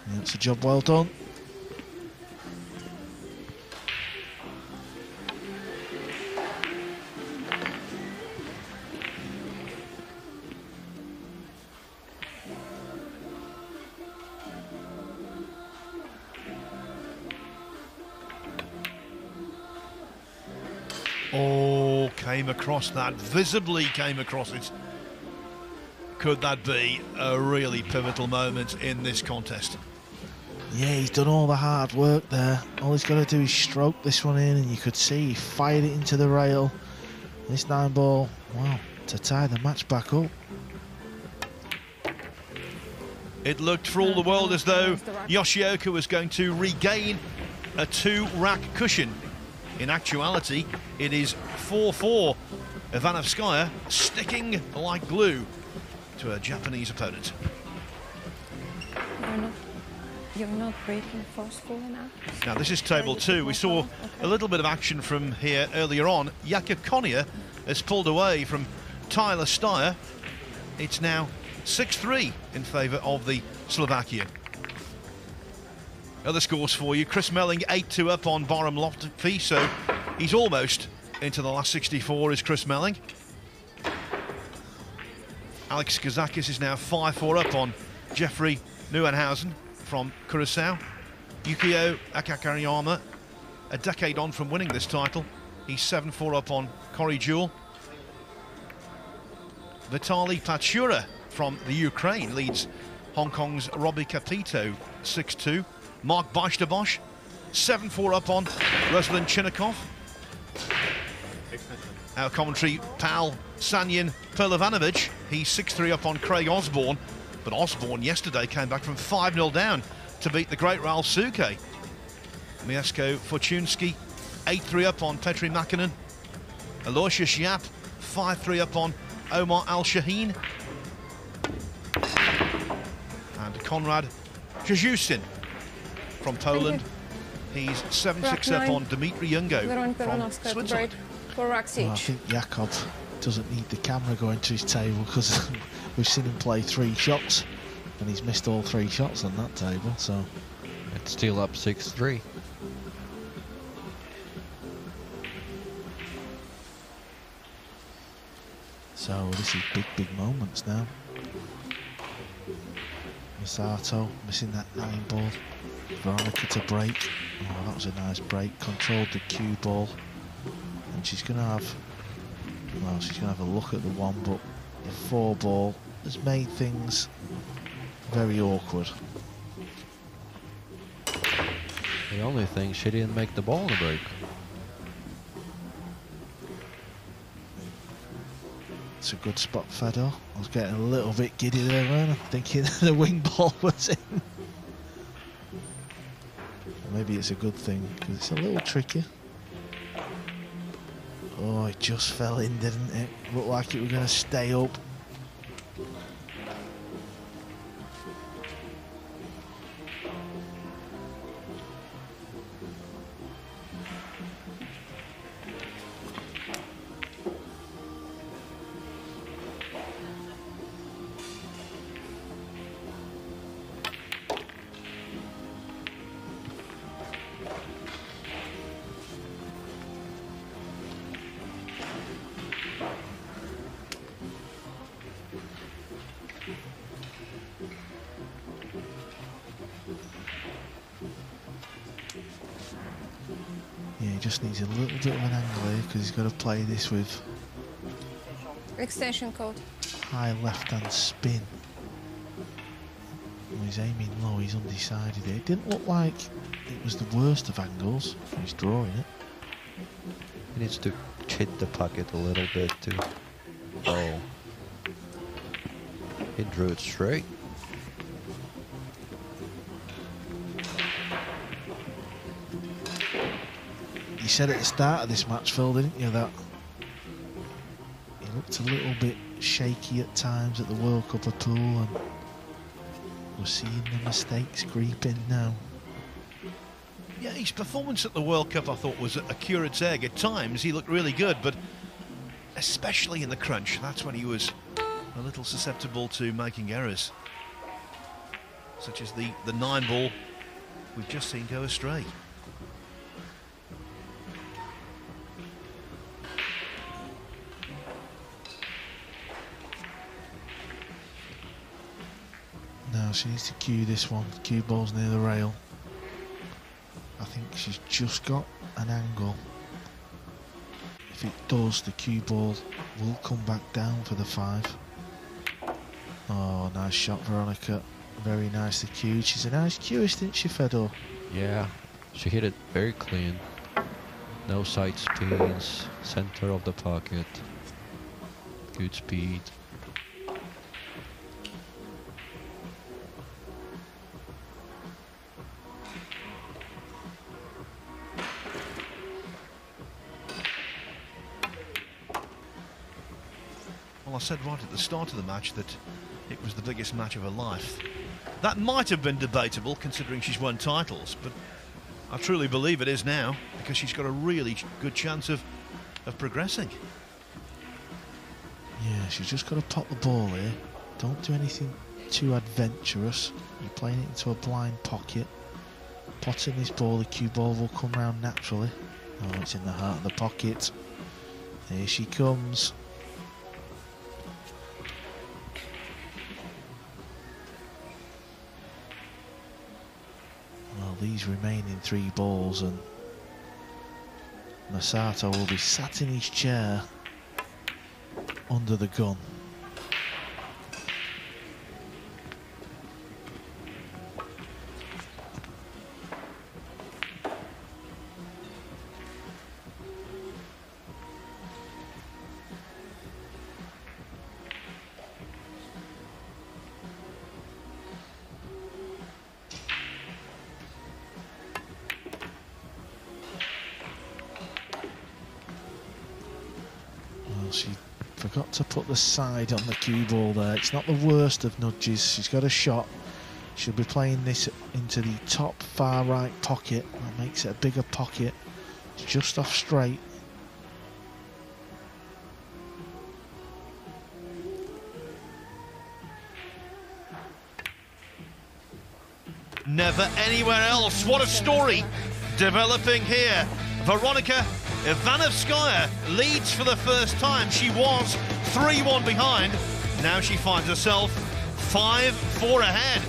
S4: And that's a job well done.
S2: Oh, came across that, visibly came across it. Could that be a really pivotal moment in this contest?
S4: Yeah, he's done all the hard work there. All he's got to do is stroke this one in, and you could see he fired it into the rail. This 9-ball, wow, to tie the match back up.
S2: It looked for all the world as though Yoshioka was going to regain a 2-rack cushion. In actuality, it is 4-4. Ivanovskaia sticking like glue to her Japanese opponent.
S3: You're not breaking forceful enough.
S2: Now this is table 2. We saw a little bit of action from here earlier on. Jaka Konia has pulled away from Tyler Steyer. It's now 6-3 in favour of the Slovakian. Other scores for you. Chris Melling 8-2 up on Barham Lofty, so he's almost into the last 64 is Chris Melling. Alex Kazakis is now 5-4 up on Jeffrey Neuenhausen from Curaçao. Yukio Akakariyama, a decade on from winning this title. He's 7-4 up on Cory Jewell. Vitaly Pachura from the Ukraine leads Hong Kong's Robbie Capito 6-2. Mark Bashtabosh 7-4 up on Ruslan Chinnikov. Our commentary pal Sanyin Perlivanovic, he's 6-3 up on Craig Osborne, but Osborne yesterday came back from 5-0 down to beat the great Ralph Suke. Mieszko Fortuński 8-3 up on Petri Makinen. Aloysius Yap 5-3 up on Omar Al-Shaheen. And Konrad Jajustin from Poland, he's 7-6 up on Dmitry Yungo
S3: Veronika
S2: from
S3: Ivanovskaia to
S2: Switzerland.
S3: break for rack
S4: Well, I
S3: siege.
S4: think Jakov doesn't need the camera going to his table, because we've seen him play 3 shots and he's missed all 3 shots on that table, so
S5: It's still up 6-3.
S4: so this is big moments now. Masato missing that 9-ball. Veronika to break. Oh, that was a nice break. Controlled the cue ball, and she's going to have, well, she's going to have a look at the 1, but the 4-ball has made things very awkward.
S5: The only thing, she didn't make the ball to break.
S4: It's a good spot, Fedor. I was getting a little bit giddy there, weren't I? Thinking the wing ball was in. Maybe it's a good thing, because it's a little tricky. Oh, it just fell in, didn't it? Looked like it was going to stay up. Yeah, he just needs a little bit of an angle here, because he's got to play this with
S3: Extension code.
S4: high left-hand spin. When he's aiming low, he's undecided here. It didn't look like it was the worst of angles. He's drawing it.
S5: He needs to hit the pocket a little bit too. Oh. He drew it straight.
S4: You said at the start of this match, Phil, didn't you, that he looked a little bit shaky at times at the World Cup of Pool, and we're seeing the mistakes creep in now.
S2: Yeah, his performance at the World Cup I thought was a curate's egg. At times he looked really good, but especially in the crunch, that's when he was a little susceptible to making errors, such as the 9-ball we've just seen go astray.
S4: Now she needs to cue this one. Cue ball's near the rail. I think she's just got an angle. If it does, the cue ball will come back down for the 5. Oh, nice shot, Veronika. Very nicely cued. She's a nice cueist, isn't she, Fedor?
S5: Yeah, she hit it very clean. No side spins, center of the pocket. Good speed.
S2: Well, I said right at the start of the match that it was the biggest match of her life. That might have been debatable considering she's won titles, but I truly believe it is now because she's got a really good chance of progressing.
S4: Yeah, she's just got to pop the ball here. Don't do anything too adventurous. You're playing it into a blind pocket. Potting this ball, the cue ball will come round naturally. Oh, it's in the heart of the pocket. Here she comes. Well, these remaining 3 balls, and Masato will be sat in his chair under the gun. She forgot to put the side on the cue ball there. It's not the worst of nudges. She's got a shot. She'll be playing this into the top far right pocket. That makes it a bigger pocket. It's just off straight.
S2: Never anywhere else. What a story developing here. Veronika Ivanovskaia leads for the first time. She was 3-1 behind. Now she finds herself 5-4 ahead.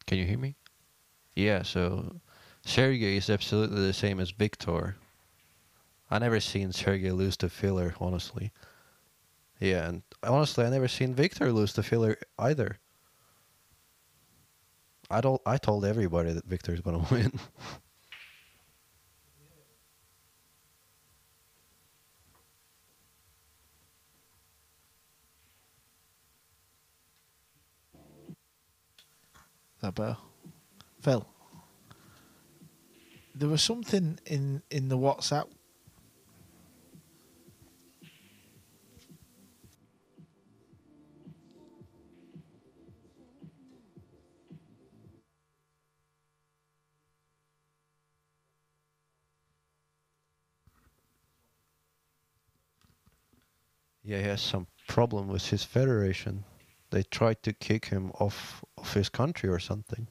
S5: Can you hear me? Yeah, so Sergey is absolutely the same as Victor. I never seen Sergey lose to filler, honestly. Yeah, and honestly, I never seen Victor lose to filler either. I told everybody that Victor's gonna win.
S4: Is that better? Phil, there was something in the WhatsApp.
S5: Yeah, he has some problem with his federation. They tried to kick him off of his country or something.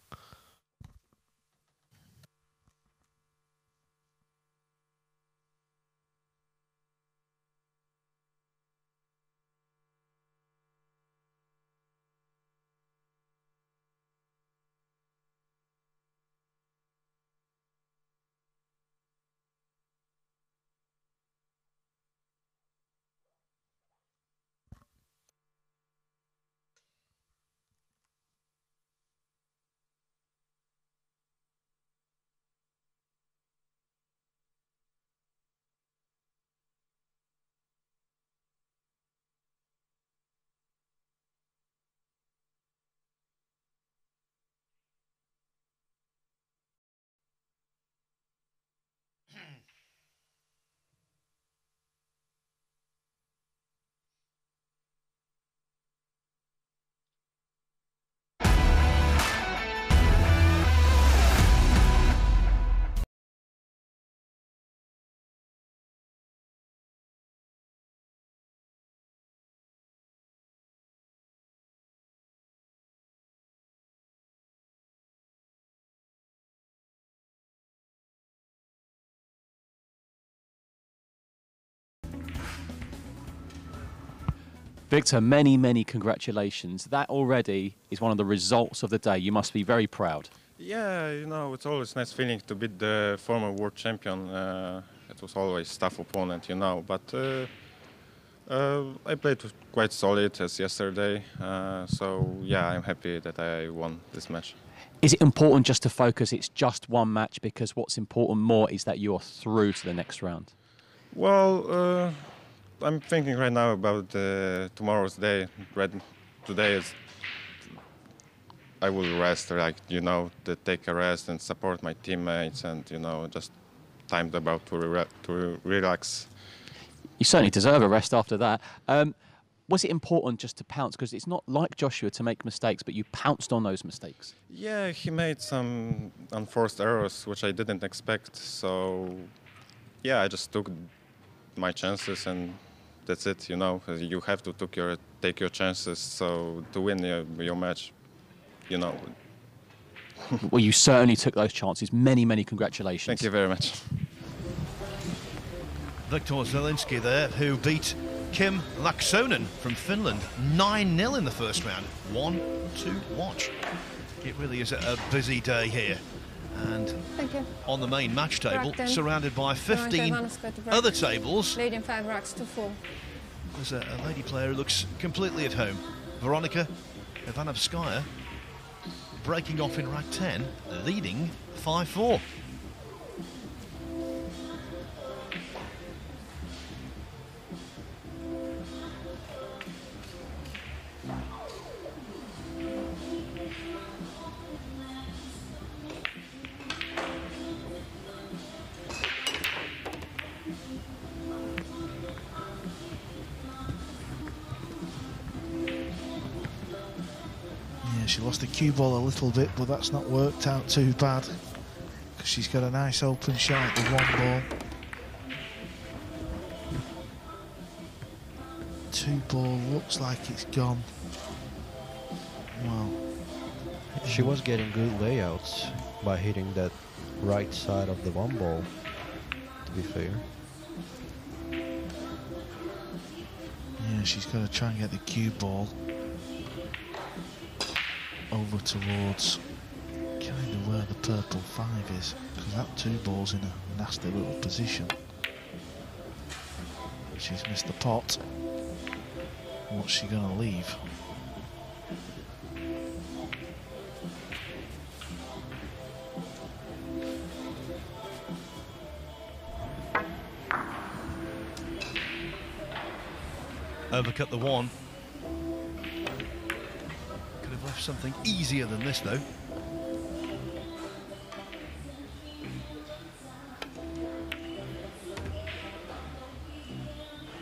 S1: Victor, many, many congratulations. That already is one of the results of the day. You must be very proud.
S7: Yeah, you know, it's always a nice feeling to beat the former world champion. It was always a tough opponent, you know, but I played quite solid as yesterday. So, yeah, I'm happy that I won this match.
S1: Is it important just to focus it's just one match, because what's important more is that you're through to the next round?
S7: Well, I'm thinking right now about tomorrow's day. Today is I will rest, like, you know, to take a rest and support my teammates, and, you know, just time about to relax.
S1: You certainly deserve a rest after that. Was it important just to pounce? Because it's not like Joshua to make mistakes, but you pounced on those mistakes.
S7: Yeah, he made some unforced errors, which I didn't expect. So, yeah, I just took my chances, and that's it. You know, you have to take your chances. So to win your match, you know.
S1: Well, you certainly took those chances. Many, many congratulations.
S7: Thank you very much.
S2: Viktor Zielinski there, who beat Kim Laaksonen from Finland 9-0 in the first round. One to watch. It really is a busy day here. And on the main match table, surrounded by 15 other tables,
S3: leading 5 racks to 4.
S2: There's a lady player who looks completely at home. Veronika Ivanovskaia breaking off in rack 10, leading 5-4.
S4: She lost the cue ball a little bit, but that's not worked out too bad, because she's got a nice open shot at the one ball. 2 ball looks like it's gone. Well,
S5: she was getting good layouts by hitting that right side of the one ball, to be fair.
S4: Yeah, she's got to try and get the cue ball over towards kind of where the purple 5 is, because that 2 ball's in a nasty little position. She's missed the pot. What's she going to leave?
S2: Overcut the one. Something easier than this, though.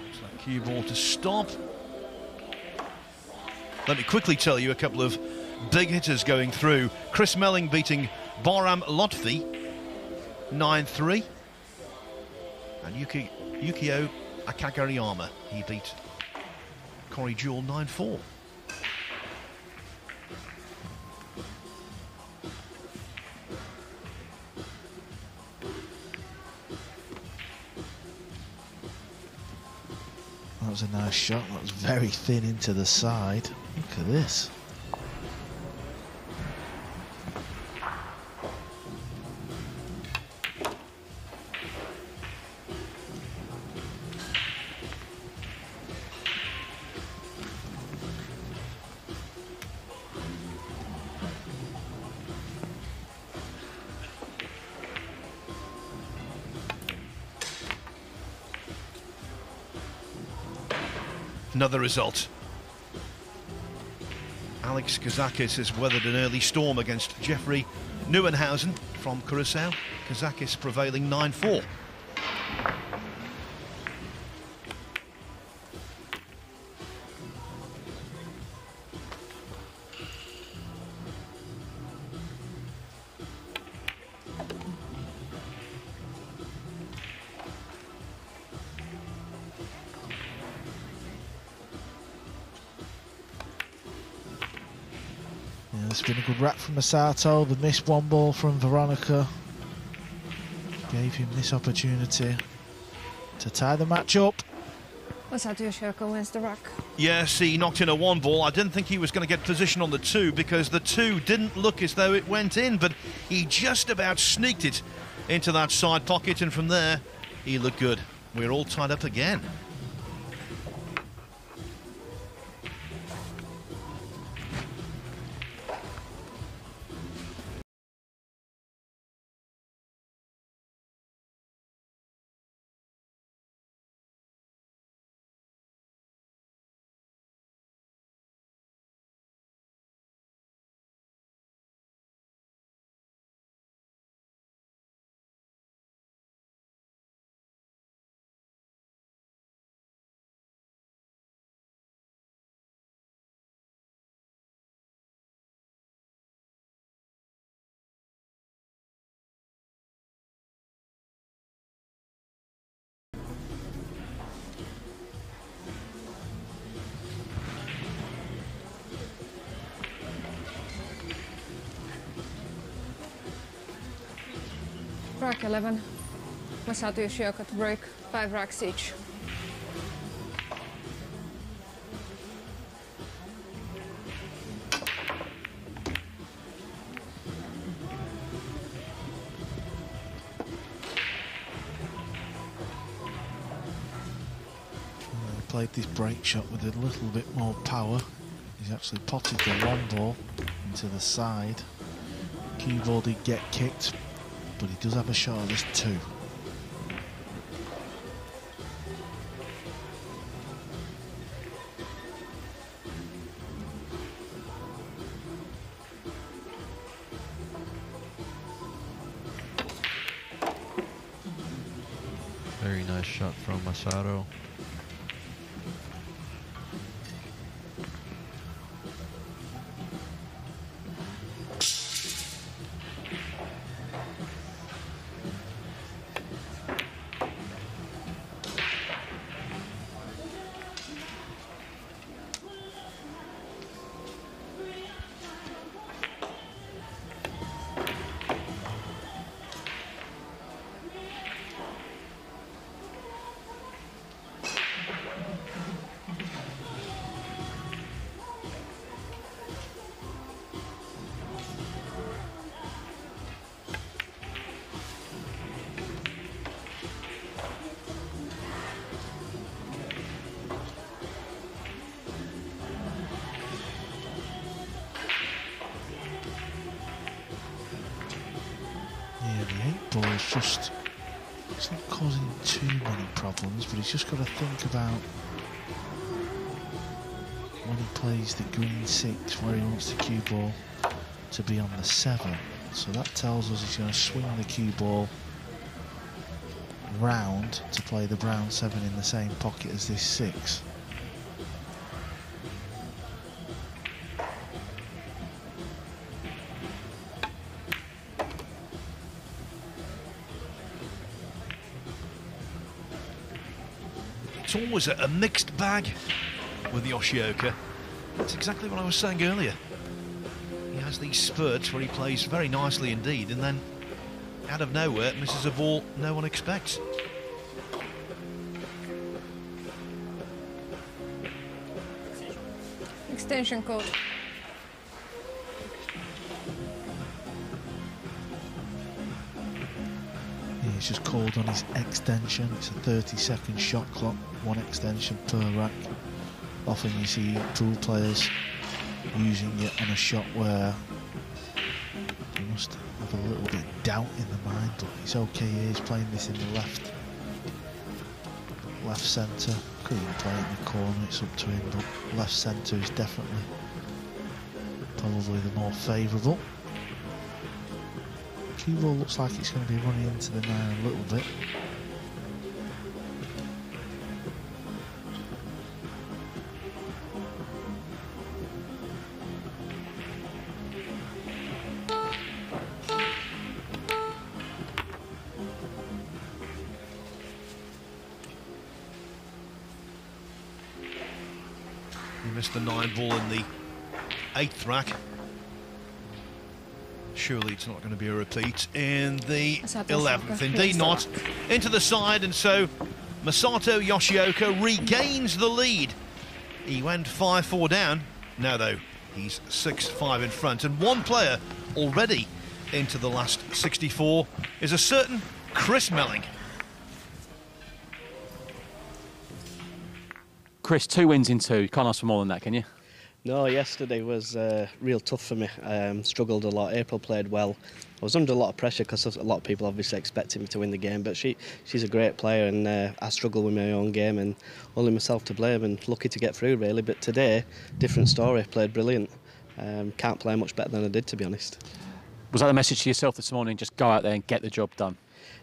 S2: Looks like cue ball to stop. Let me quickly tell you a couple of big hitters going through. Chris Melling beating Bahram Lotfi 9-3. And Yukio Akagariyama, he beat Corey Jewell 9-4.
S4: That was a nice shot. That was very thin into the side. Look at this.
S2: Another result. Alex Kazakis has weathered an early storm against Jeffrey Neuenhausen from Curacao. Kazakis prevailing 9-4.
S4: It's been a good rack from Masato. The missed one ball from Veronika gave him this opportunity to tie the match up.
S3: Masato Yoshioka wins the rack.
S2: Yes, he knocked in a 1 ball. I didn't think he was going to get position on the 2 because the 2 didn't look as though it went in, but he just about sneaked it into that side pocket, and from there he looked good. We're all tied up again.
S3: Rack 11. Masato Yoshioka to break. 5 racks each.
S4: Played this break shot with a little bit more power. He's actually potted the 1 ball into the side. Cue ball did get kicked, but he does have a shot at this 2.
S5: Very nice shot from Masato.
S4: Just, it's not causing too many problems, but he's just got to think about when he plays the green 6 where he wants the cue ball to be on the 7. So that tells us he's going to swing the cue ball round to play the brown 7 in the same pocket as this 6.
S2: It's always a mixed bag with Yoshioka. That's exactly what I was saying earlier. He has these spurts where he plays very nicely indeed, and then out of nowhere misses a ball no one expects.
S3: Extension code.
S4: He's just called on his extension. It's a 30-second shot clock, 1 extension per rack. Often you see pool players using it on a shot where you must have a little bit of doubt in the mind, but it's okay here. He's playing this in the left centre. Could even play it in the corner, it's up to him, but left centre is definitely probably the more favourable. Cue ball looks like it's going to be running into the 9 a little bit.
S2: He missed the 9 ball in the 8th rack. Surely it's not going to be a repeat in the 11th. Indeed not. Into the side, and so Masato Yoshioka regains the lead. He went 5-4 down. Now, though, he's 6-5 in front. And one player already into the last 64 is a certain Chris Melling.
S1: Chris, 2 wins in 2. You can't ask for more than that, can you?
S8: No, yesterday was real tough for me. Struggled a lot. April played well. I was under a lot of pressure because a lot of people obviously expected me to win the game, but she's a great player, and I struggled with my own game and only myself to blame, and lucky to get through really. But today, different story. Played brilliant. Can't play much better than I did, to be honest.
S1: Was that the message to yourself this morning? Just go out there and get the job done?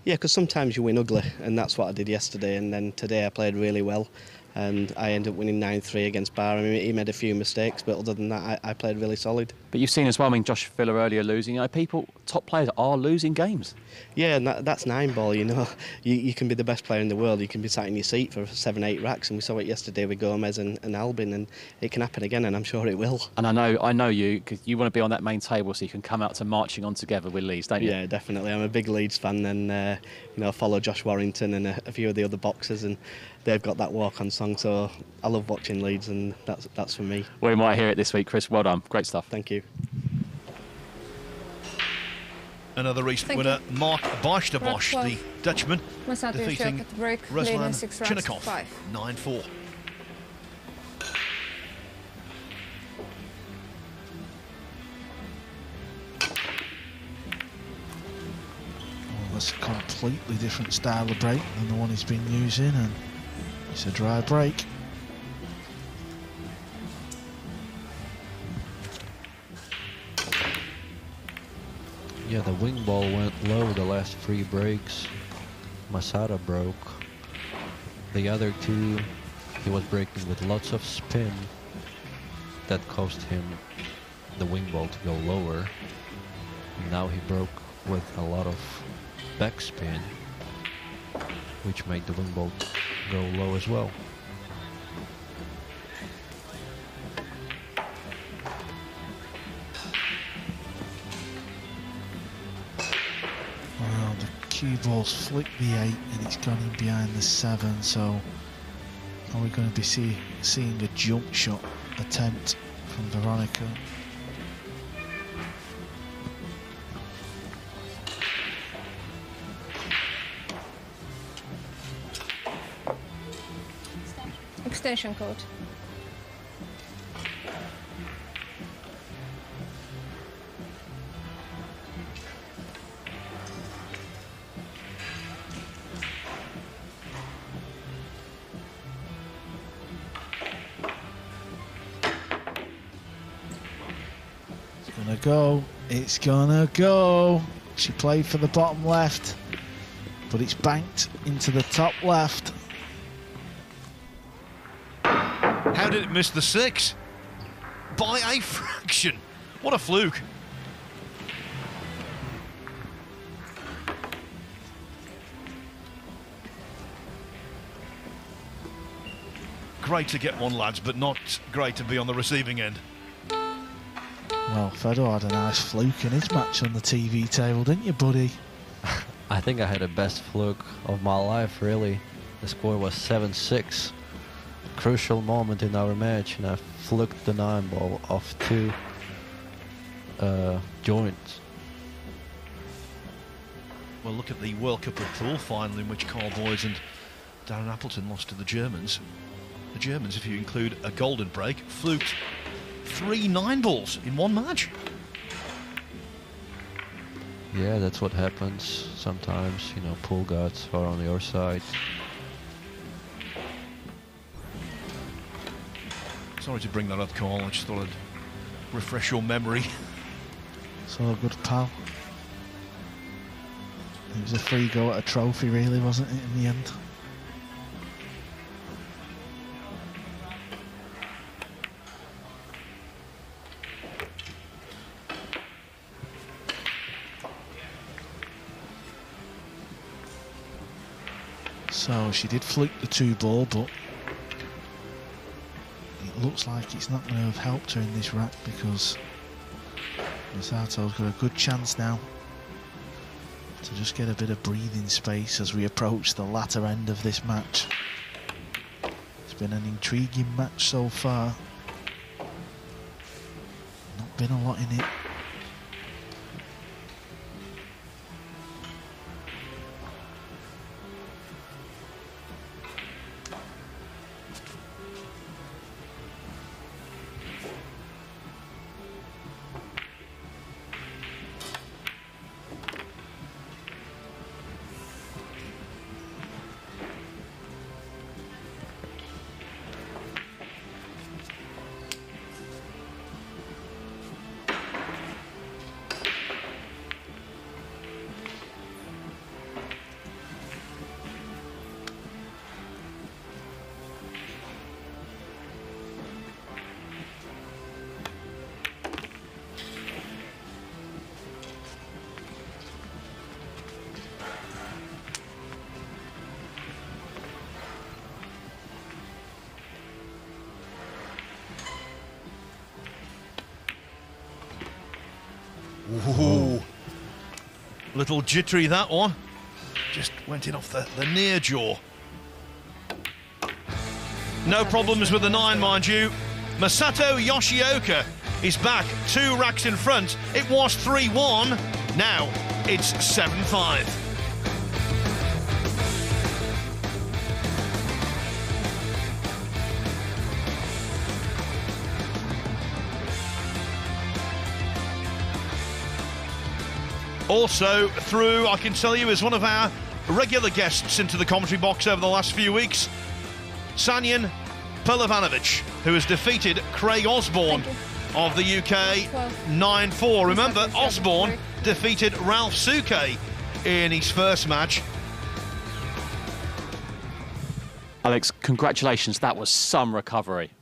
S8: Yeah, because sometimes you win ugly, and that's what I did yesterday. And then today I played really well, and I ended up winning 9-3 against Barr. I mean, he made a few mistakes, but other than that, I played really solid.
S1: But you've seen as well, I mean, Josh Filler earlier losing. You know, top players are losing games.
S8: Yeah, and that's 9 ball, you know. You can be the best player in the world, you can be sat in your seat for 7-8 racks, and we saw it yesterday with Gomez and Albin, and it can happen again, and I'm sure it will.
S1: And I know you, because you want to be on that main table so you can come out to marching on together with Leeds, don't you?
S8: Yeah, definitely. I'm a big Leeds fan, and you know, I follow Josh Warrington and a few of the other boxers, and they've got that walk-on song, so I love watching Leeds, and that's for me.
S1: We might hear it this week, Chris. Well done. Great stuff.
S8: Thank you.
S2: Another recent winner, Mark Bosch, the Dutchman,
S3: Masato
S2: defeating
S3: Yoshioka at the break,
S2: Ruslan
S3: leading 6 rounds to
S2: Chinnikov,
S3: 5.
S2: 9-4.
S4: Well, that's a completely different style of break than the one he's been using, and it's a dry break.
S5: Yeah, the wing ball went low the last 3 breaks. Masato broke. The other 2, he was breaking with lots of spin. That caused him the wing ball to go lower. Now he broke with a lot of backspin, which made the wing ball go low as well.
S4: Well, the cue ball's flicked the 8 and it's gone in behind the 7, so are we going to be seeing a jump shot attempt from Veronika?
S3: Extension code.
S4: It's gonna go. She played for the bottom left, but it's banked into the top left.
S2: How did it miss the 6? By a fraction. What a fluke. Great to get one, lads, but not great to be on the receiving end.
S4: Well, Fedor had a nice fluke in his match on the TV table, didn't you, buddy?
S5: I think I had the best fluke of my life, really. The score was 7-6. Crucial moment in our match, and I fluked the 9 ball off 2 joints.
S2: Well, look at the World Cup of Pool final in which Carl Boys and Darren Appleton lost to the Germans. The Germans, if you include a golden break, fluked 3 9 balls in one match.
S5: Yeah, that's what happens sometimes. You know, pool gods are on your side.
S2: Sorry to bring that up, Carl. I just thought I'd refresh your memory.
S4: It's all good, pal. It was a free go at a trophy, really, wasn't it, in the end? So she did fluke the 2 ball, but it looks like it's not going to have helped her in this rack, because Masato's got a good chance now to just get a bit of breathing space as we approach the latter end of this match. It's been an intriguing match so far. Not been a lot in it.
S2: Ooh. Little jittery, that one. Just went in off the near jaw. No problems with the 9, mind you. Masato Yoshioka is back 2 racks in front. It was 3-1. Now it's 7-5. Also through, I can tell you, is one of our regular guests into the commentary box over the last few weeks, Sanyan Pelovanovic, who has defeated Craig Osborne of the UK 9-4. Remember, Osborne defeated Ralph Suke in his first match.
S1: Alex, congratulations. That was some recovery.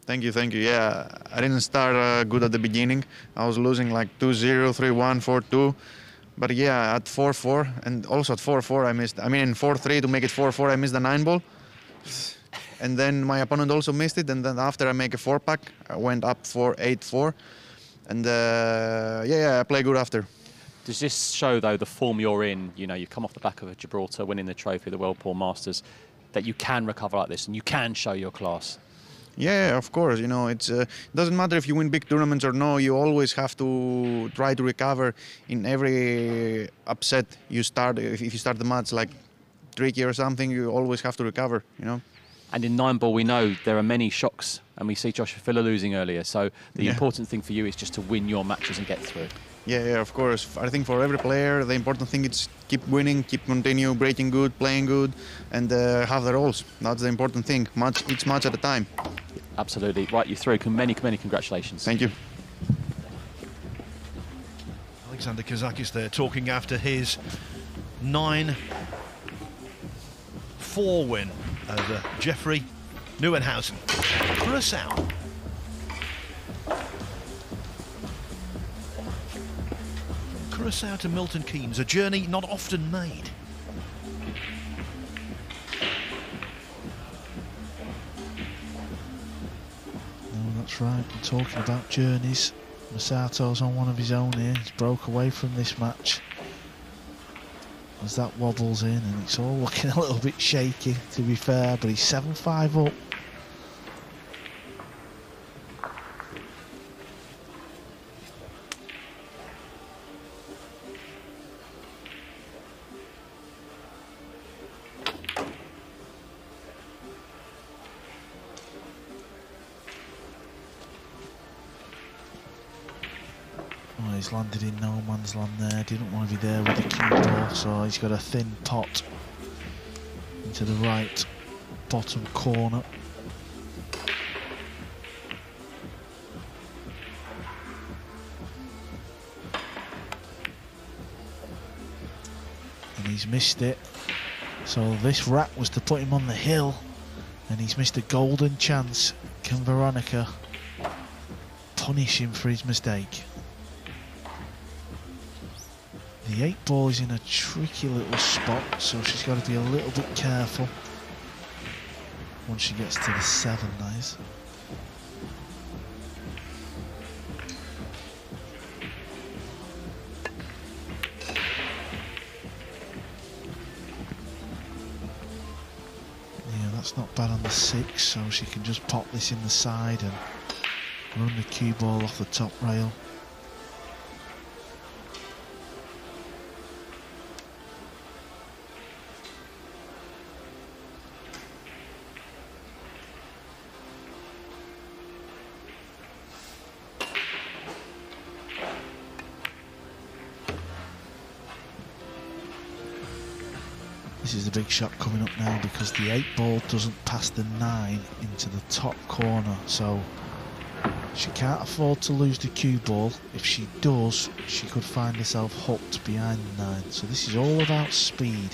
S9: Thank you, thank you. Yeah, I didn't start good at the beginning. I was losing like 2-0, 3-1, 4-2. But yeah, at 4-4 and also at 4-4 I missed. I mean, in 4-3 to make it 4-4, I missed the 9 ball. And then my opponent also missed it. And then after I make a 4-pack, I went up 4-8-4. And yeah, I play good after.
S1: Does this show, though, the form you're in? You know, you come off the back of a Gibraltar, winning the trophy, the World Pool Masters, that you can recover like this and you can show your class.
S9: Yeah, of course. You know, it doesn't matter if you win big tournaments or no. You always have to try to recover in every upset you start. If you start the match like tricky or something, you always have to recover. You know.
S1: And in 9-ball, we know there are many shocks, and we see Joshua Filler losing earlier. So the important thing for you is just to win your matches and get through.
S9: Yeah, of course. I think for every player, the important thing is keep winning, keep continue breaking good, playing good, and have the rolls. That's the important thing. Each match at a time.
S1: Absolutely. Right, you through. Many congratulations.
S9: Thank you.
S2: Alexander Kazakis there talking after his 9-4 win over Jeffrey Neuenhausen. Curacao. Curacao to Milton Keynes, a journey not often made.
S4: No, that's right. I'm talking about journeys. Masato's on one of his own here. He's broke away from this match as that wobbles in, and it's all looking a little bit shaky, to be fair, but he's 7-5 up. He's landed in no man's land there, didn't want to be there with the cue ball, so he's got a thin pot into the right bottom corner. And he's missed it, so this rack was to put him on the hill, and he's missed a golden chance. Can Veronika punish him for his mistake? The 8 ball is in a tricky little spot, so she's got to be a little bit careful once she gets to the 7, that is. That's not bad on the 6, so she can just pop this in the side and run the cue ball off the top rail. This is the big shot coming up now because the 8 ball doesn't pass the 9 into the top corner, so she can't afford to lose the cue ball. If she does, she could find herself hooked behind the 9. So this is all about speed.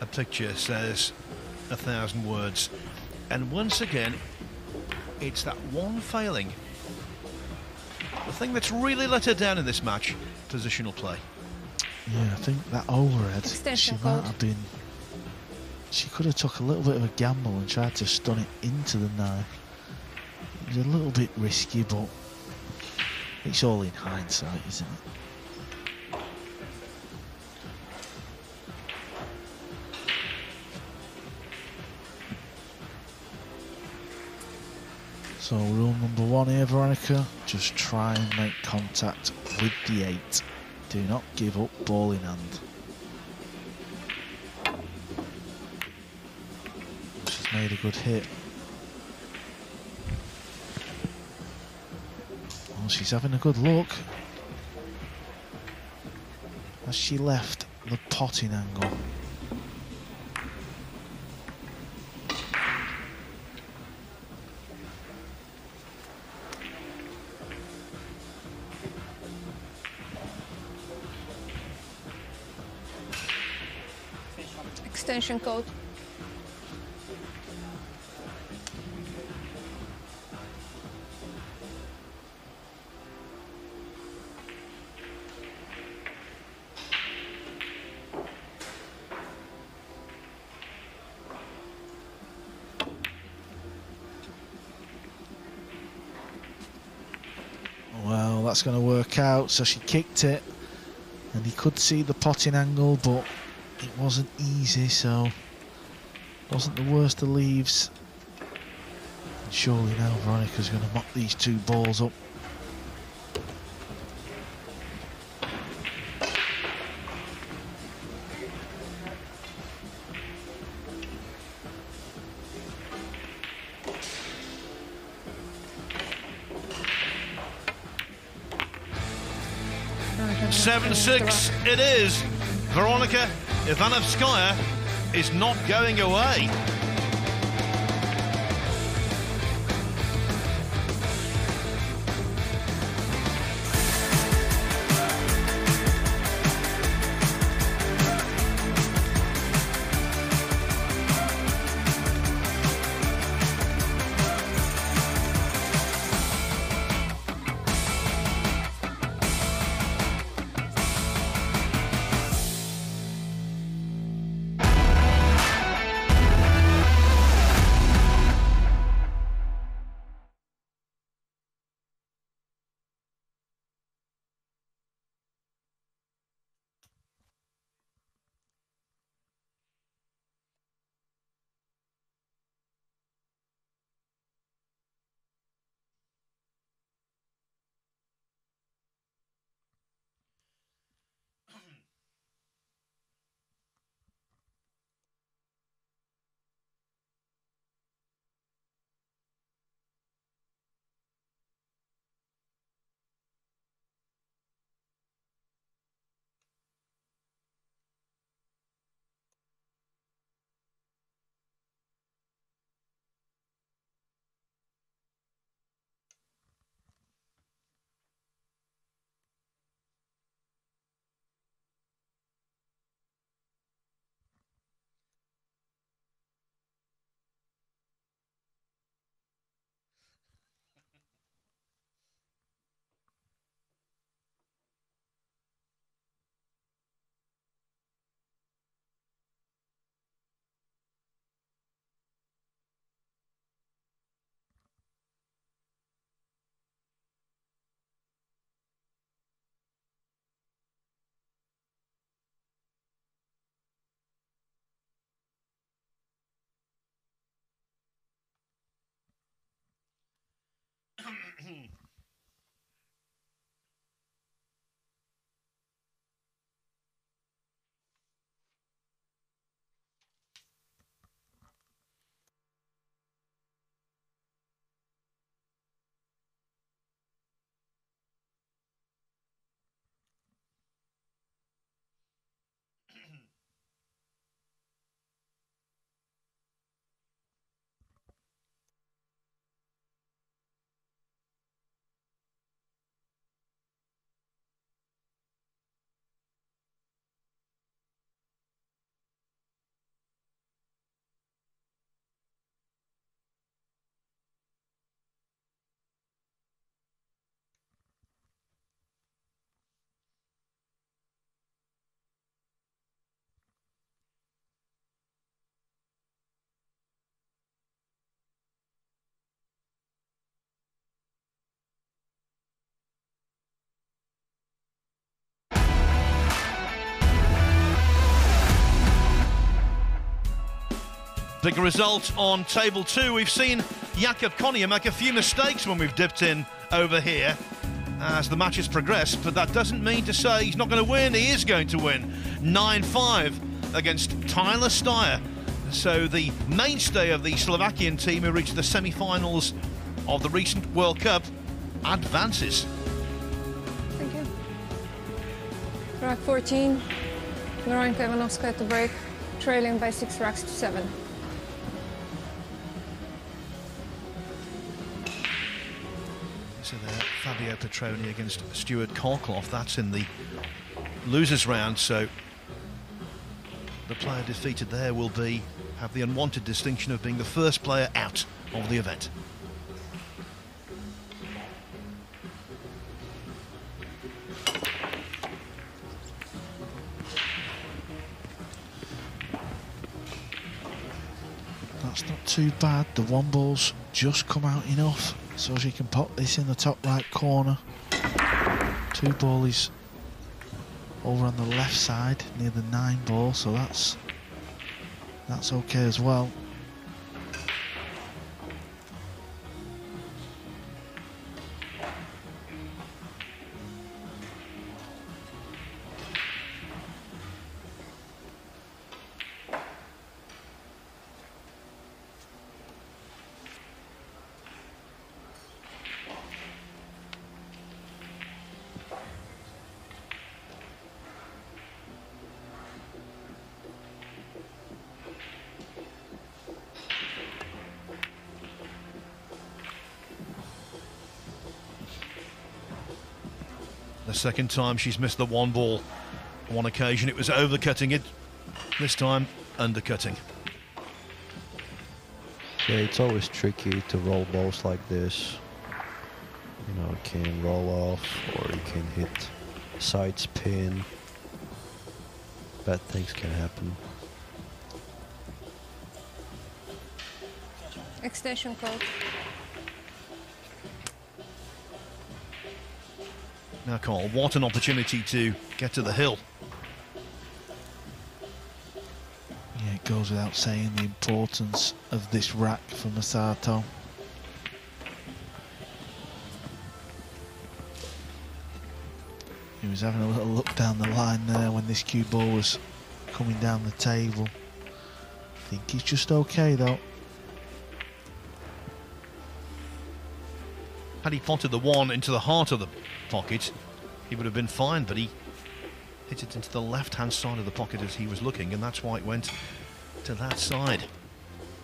S2: A picture says 1,000 words, and once again it's that one failing, the thing that's really let her down in this match: positional play.
S4: Yeah, I think that overhead,
S3: Extension
S4: she might
S3: code.
S4: have been, she could have took a little bit of a gamble and tried to stun it into the 9. It was a little bit risky, but it's all in hindsight, isn't it? So rule number 1 here, Veronika, just try and make contact with the 8. Do not give up ball in hand. She's made a good hit. Well, she's having a good look. Has she left the potting angle?
S3: Extension code.
S4: Well, that's going to work out. So she kicked it, and he could see the potting angle, but it wasn't easy, so wasn't the worst of leaves. And surely now Veronika's going to mop these 2 balls up.
S3: Veronika
S2: 7-6 it is. Veronika Ivanovskaia is not going away. Big result on table 2. We've seen Jakob Konya make a few mistakes when we've dipped in over here as the match has progressed, but that doesn't mean to say he's not going to win. He is going to win 9-5 against Tyler Steyer. So the mainstay of the Slovakian team who reached the semi-finals of the recent World Cup advances.
S3: Thank you. Rack 14, Veronika Ivanovskaia to break, trailing by 6 racks to 7.
S2: So there, Fabio Petroni against Stuart Colclough. That's in the losers round. So the player defeated there will have the unwanted distinction of being the first player out of the event.
S4: That's not too bad. The one ball's just come out enough so she can pop this in the top right corner. 2 ball is over on the left side near the 9 ball, so that's okay as well.
S2: The second time she's missed the one ball. On one occasion it was overcutting it, this time undercutting.
S5: Yeah, it's always tricky to roll balls like this. You know, it can roll off or you can hit side spin. Bad things can happen.
S3: Extension code.
S2: Now, Carl, what an opportunity to get to the hill.
S4: Yeah, it goes without saying the importance of this rack for Masato. He was having a little look down the line there when this cue ball was coming down the table. I think he's just okay though.
S2: Had he potted the one into the heart of the pocket, he would have been fine, but he hit it into the left-hand side of the pocket as he was looking, and that's why it went to that side.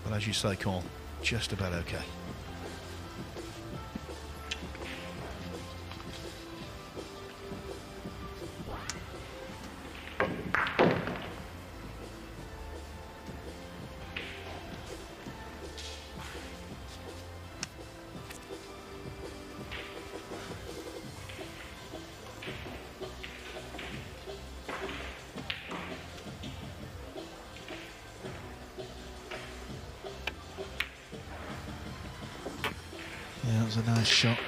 S2: But as you say, Carl, just about okay.
S4: Yeah, that was a nice shot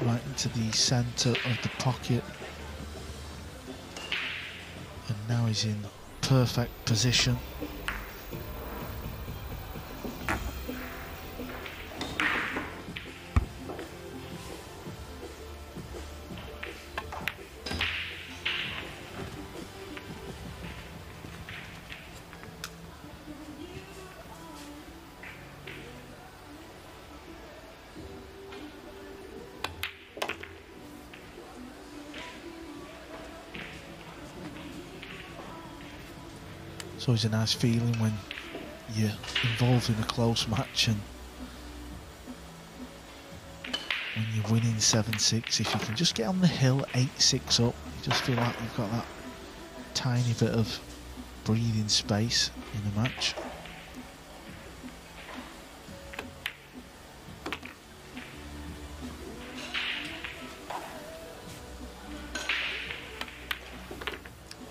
S4: right into the centre of the pocket. And now he's in perfect position. It's always a nice feeling when you're involved in a close match and when you're winning 7-6, if you can just get on the hill 8-6 up, you just feel like you've got that tiny bit of breathing space in a match.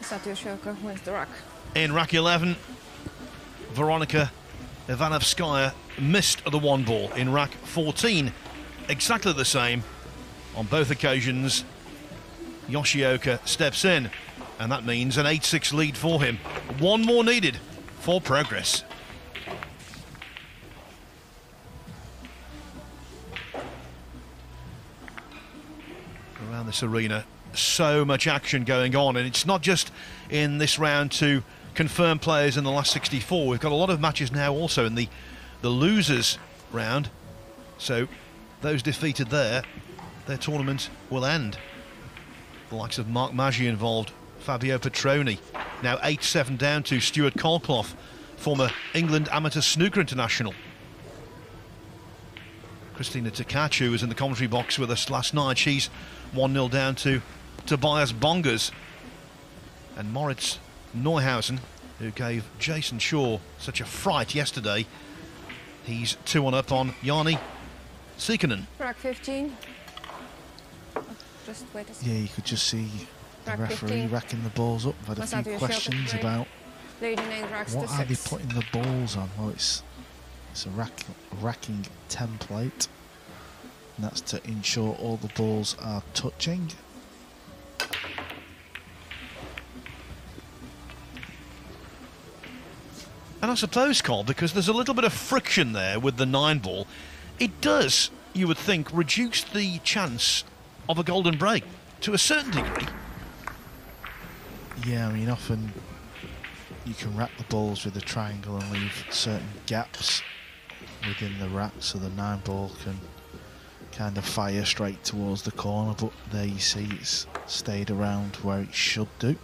S3: Masato Yoshioka wins the rack.
S2: In rack 11, Veronika Ivanovskaia missed the one ball. In rack 14, exactly the same. On both occasions, Yoshioka steps in, and that means an 8-6 lead for him. One more needed for progress. Around this arena, so much action going on, and it's not just in this round to confirm players in the last 64. We've got a lot of matches now also in the losers round, so those defeated there, their tournament will end. The likes of Mark Maggi involved, Fabio Petroni, now 8-7 down to Stuart Colclough, former England amateur snooker international. Christina Takachu was in the commentary box with us last night. She's 1-0 down to Tobias Bongers. And Moritz Neuhausen, who gave Jason Shaw such a fright yesterday, he's 2-1 up on Jani Sikkonen.
S3: Rack 15. Just wait a second.
S4: Yeah, you could just see the
S3: Rack
S4: referee
S3: 15.
S4: racking the balls up. I've had a
S3: Masato
S4: few
S3: Yoshioka
S4: questions
S3: break.
S4: about
S3: Leading 8 racks
S4: what
S3: to
S4: are they
S3: 6.
S4: putting the balls on. Well, it's a racking template, and that's to ensure all the balls are touching.
S2: And I suppose, Cole, because there's a little bit of friction there with the 9 ball, it does, you would think, reduce the chance of a golden break to a certain degree.
S4: Yeah, I mean, often you can rack the balls with a triangle and leave certain gaps within the rack, so the 9 ball can kind of fire straight towards the corner, but there you see it's stayed around where it should do.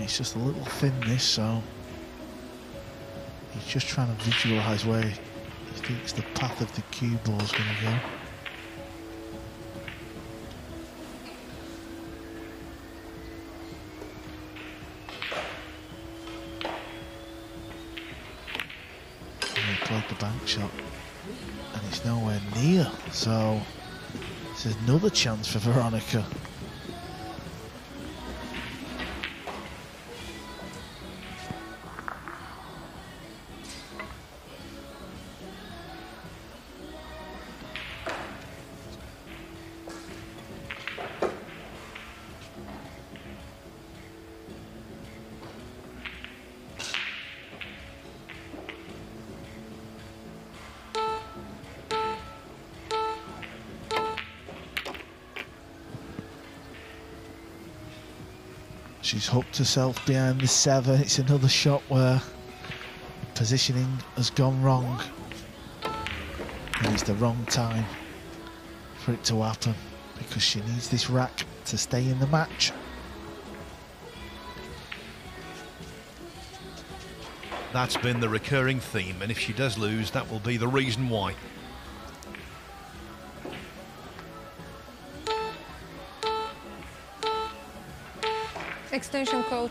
S4: It's just a little thin, this, so he's just trying to visualise where he thinks the path of the cue ball's going to go. And he played the bank shot, and it's nowhere near, so this is another chance for Veronika. She's hooked herself behind the 7. It's another shot where positioning has gone wrong. And it's the wrong time for it to happen because she needs this rack to stay in the match.
S2: That's been the recurring theme, and if she does lose, that will be the reason why.
S3: Extension code.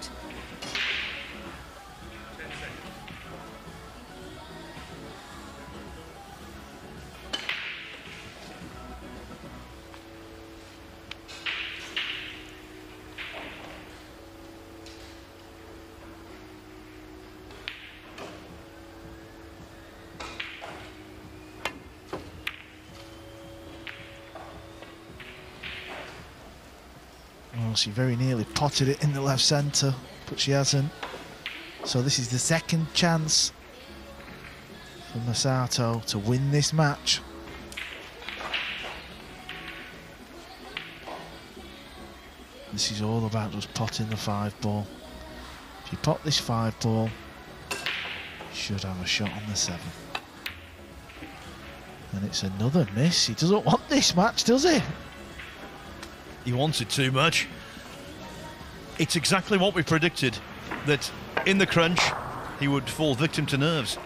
S4: Well, she very nearly potted it in the left centre, but she hasn't. So this is the second chance for Masato to win this match. This is all about just potting the 5 ball. If you pot this 5 ball, you should have a shot on the 7. And it's another miss. He doesn't want this match, does he?
S2: He wants it too much. It's exactly what we predicted, that in the crunch he would fall victim to nerves.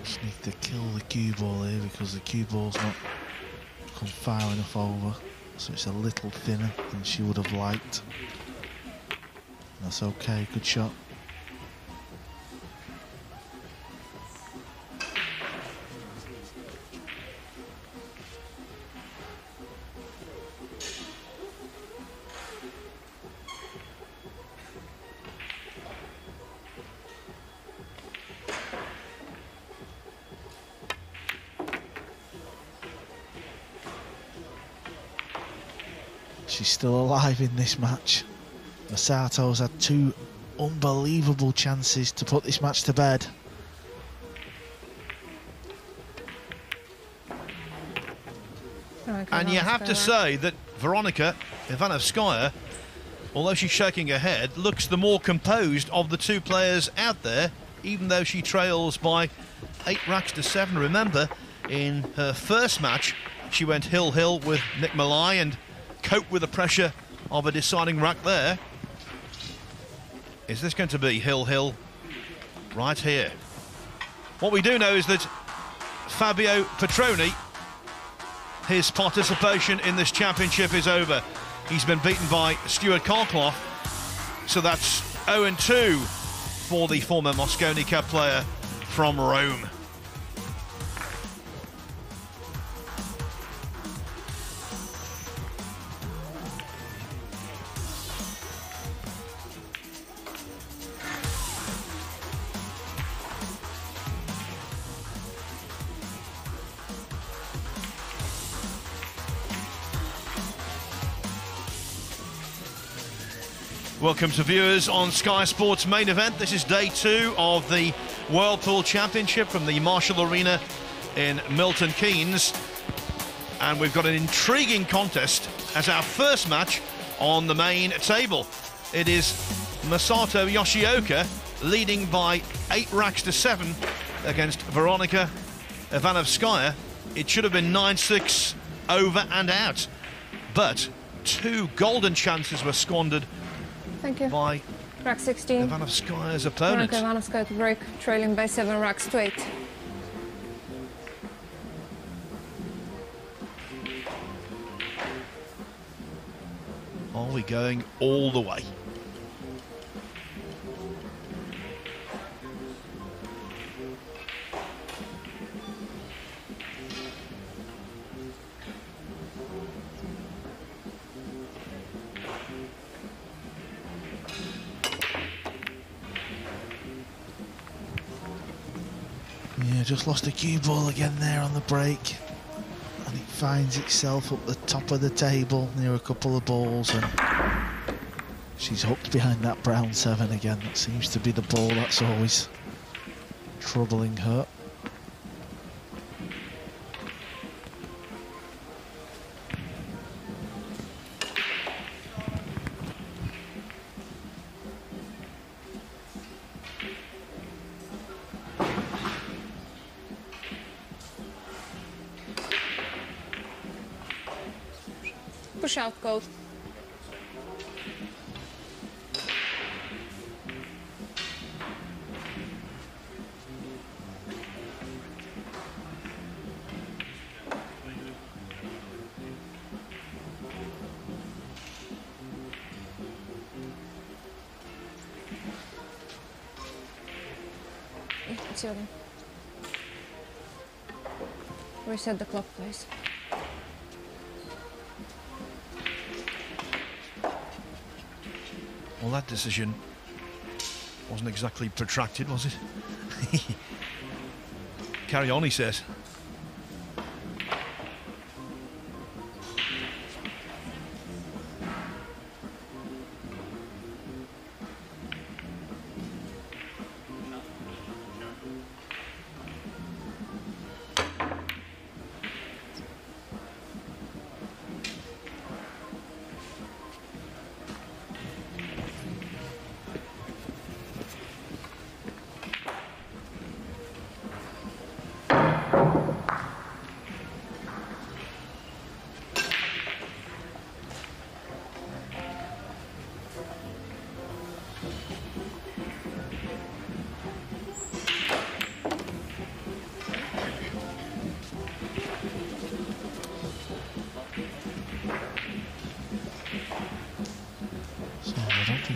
S4: Just need to kill the cue ball here because the cue ball's not come far enough over, so it's a little thinner than she would have liked. That's okay, good shot. She's still alive in this match. Masato's had 2 unbelievable chances to put this match to bed.
S2: And you have to say that Veronika Ivanovskaia, although she's shaking her head, looks the more composed of the 2 players out there, even though she trails by 8 racks to 7. Remember, in her first match, she went hill-hill with Nick Malai and coped with the pressure of a deciding rack there. Is this going to be hill-hill right here? What we do know is that Fabio Petroni, his participation in this championship is over. He's been beaten by Stuart Carclough, so that's 0-2 for the former Mosconi Cup player from Rome. Welcome to viewers on Sky Sports main event. This is day 2 of the Whirlpool Championship from the Marshall Arena in Milton Keynes. And we've got an intriguing contest as our first match on the main table. It is Masato Yoshioka leading by 8 racks to 7 against Veronika Ivanovskaia. It should have been 9-6 over and out, but 2 golden chances were squandered by
S3: rack 16.
S2: Ivanovskaia's opponent.
S3: Veronika Ivanovskaia to break, trailing by 7 racks to 8.
S2: Are we going all the way?
S4: Yeah, just lost a cue ball again there on the break. And it finds itself up the top of the table near a couple of balls, and she's hooked behind that brown 7 again. That seems to be the ball that's always troubling her.
S3: Push out code. It's your turn. Reset the clock, please.
S2: Well, that decision wasn't exactly protracted, was it? Carry on, he says.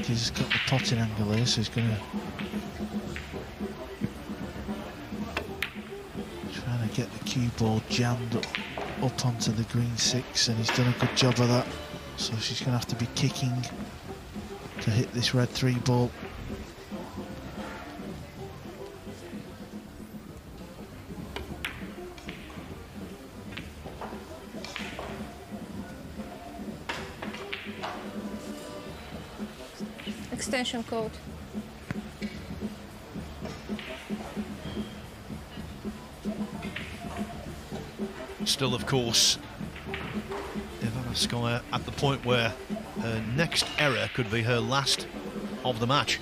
S4: He's got the potting angle here, so he's going to trying to get the cue ball jammed up onto the green 6, and he's done a good job of that. So she's going to have to be kicking to hit this red 3 ball.
S3: Extension code.
S2: Still, of course, Ivanovskaia at the point where her next error could be her last of the match.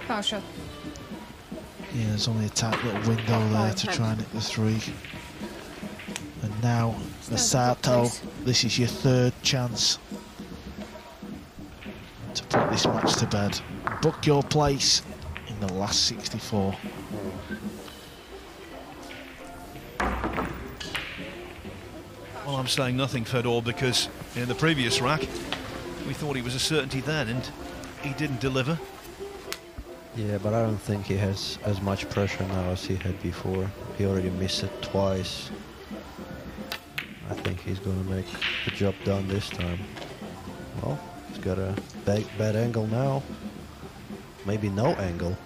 S3: Foul shot.
S4: Yeah, there's only a tight little window there to try and hit the 3. And now, Masato, this is your 3rd chance to put this match to bed. Book your place in the last 64.
S2: Well, I'm saying nothing, Fedor, because in the previous rack, we thought he was a certainty then, and he didn't deliver.
S5: Yeah, but I don't think he has as much pressure now as he had before. He already missed it twice. I think he's going to make the job done this time. Well, he's got a bad angle now. Maybe no angle.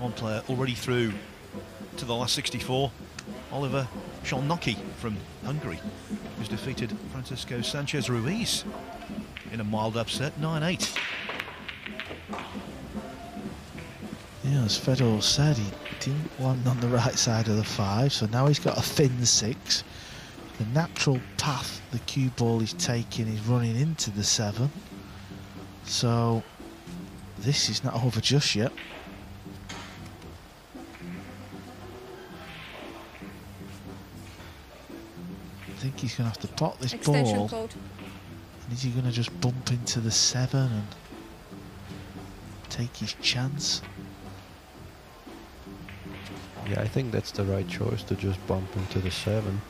S2: one player already through to the last 64, Oliver Szolnoki from Hungary, who's defeated Francisco Sanchez Ruiz in a mild upset, 9-8.
S4: Yeah, as Fedor said, he didn't land on the right side of the 5, so now he's got a thin 6. The natural path the cue ball is taking is running into the 7. So this is not over just yet. I think he's going to have to pot this ball.
S3: Code.
S4: And is he going to just bump into the 7 and take his chance?
S5: Yeah, I think that's the right choice, to just bump into the 7,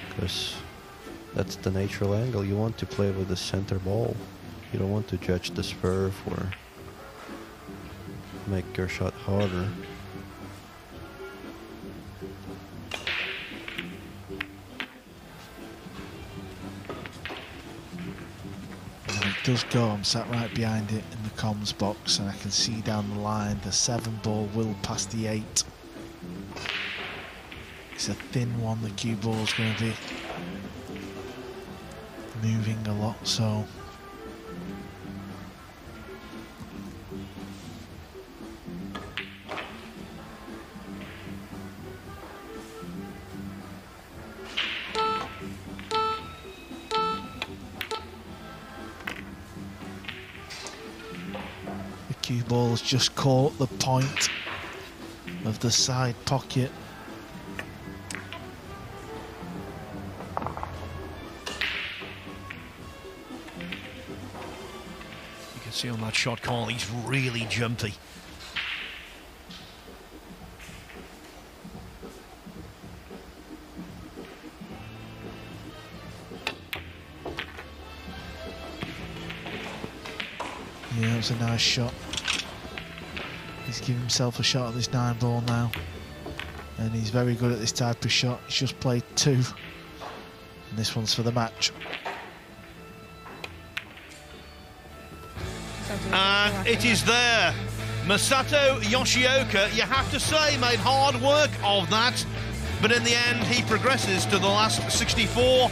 S5: because that's the natural angle. You want to play with the center ball. You don't want to judge the swerve or make your shot harder.
S4: And when it does go, I'm sat right behind it in the comms box, and I can see down the line the 7 ball will pass the 8. It's a thin one, the cue ball's going to be moving a lot, so the cue ball's just caught the point of the side pocket.
S2: See on that shot call, he's really jumpy.
S4: Yeah, it was a nice shot. He's giving himself a shot at this 9 ball now, and he's very good at this type of shot. He's just played 2, and this one's for the match.
S2: And it is there. Masato Yoshioka, you have to say, made hard work of that. But in the end, he progresses to the last 64.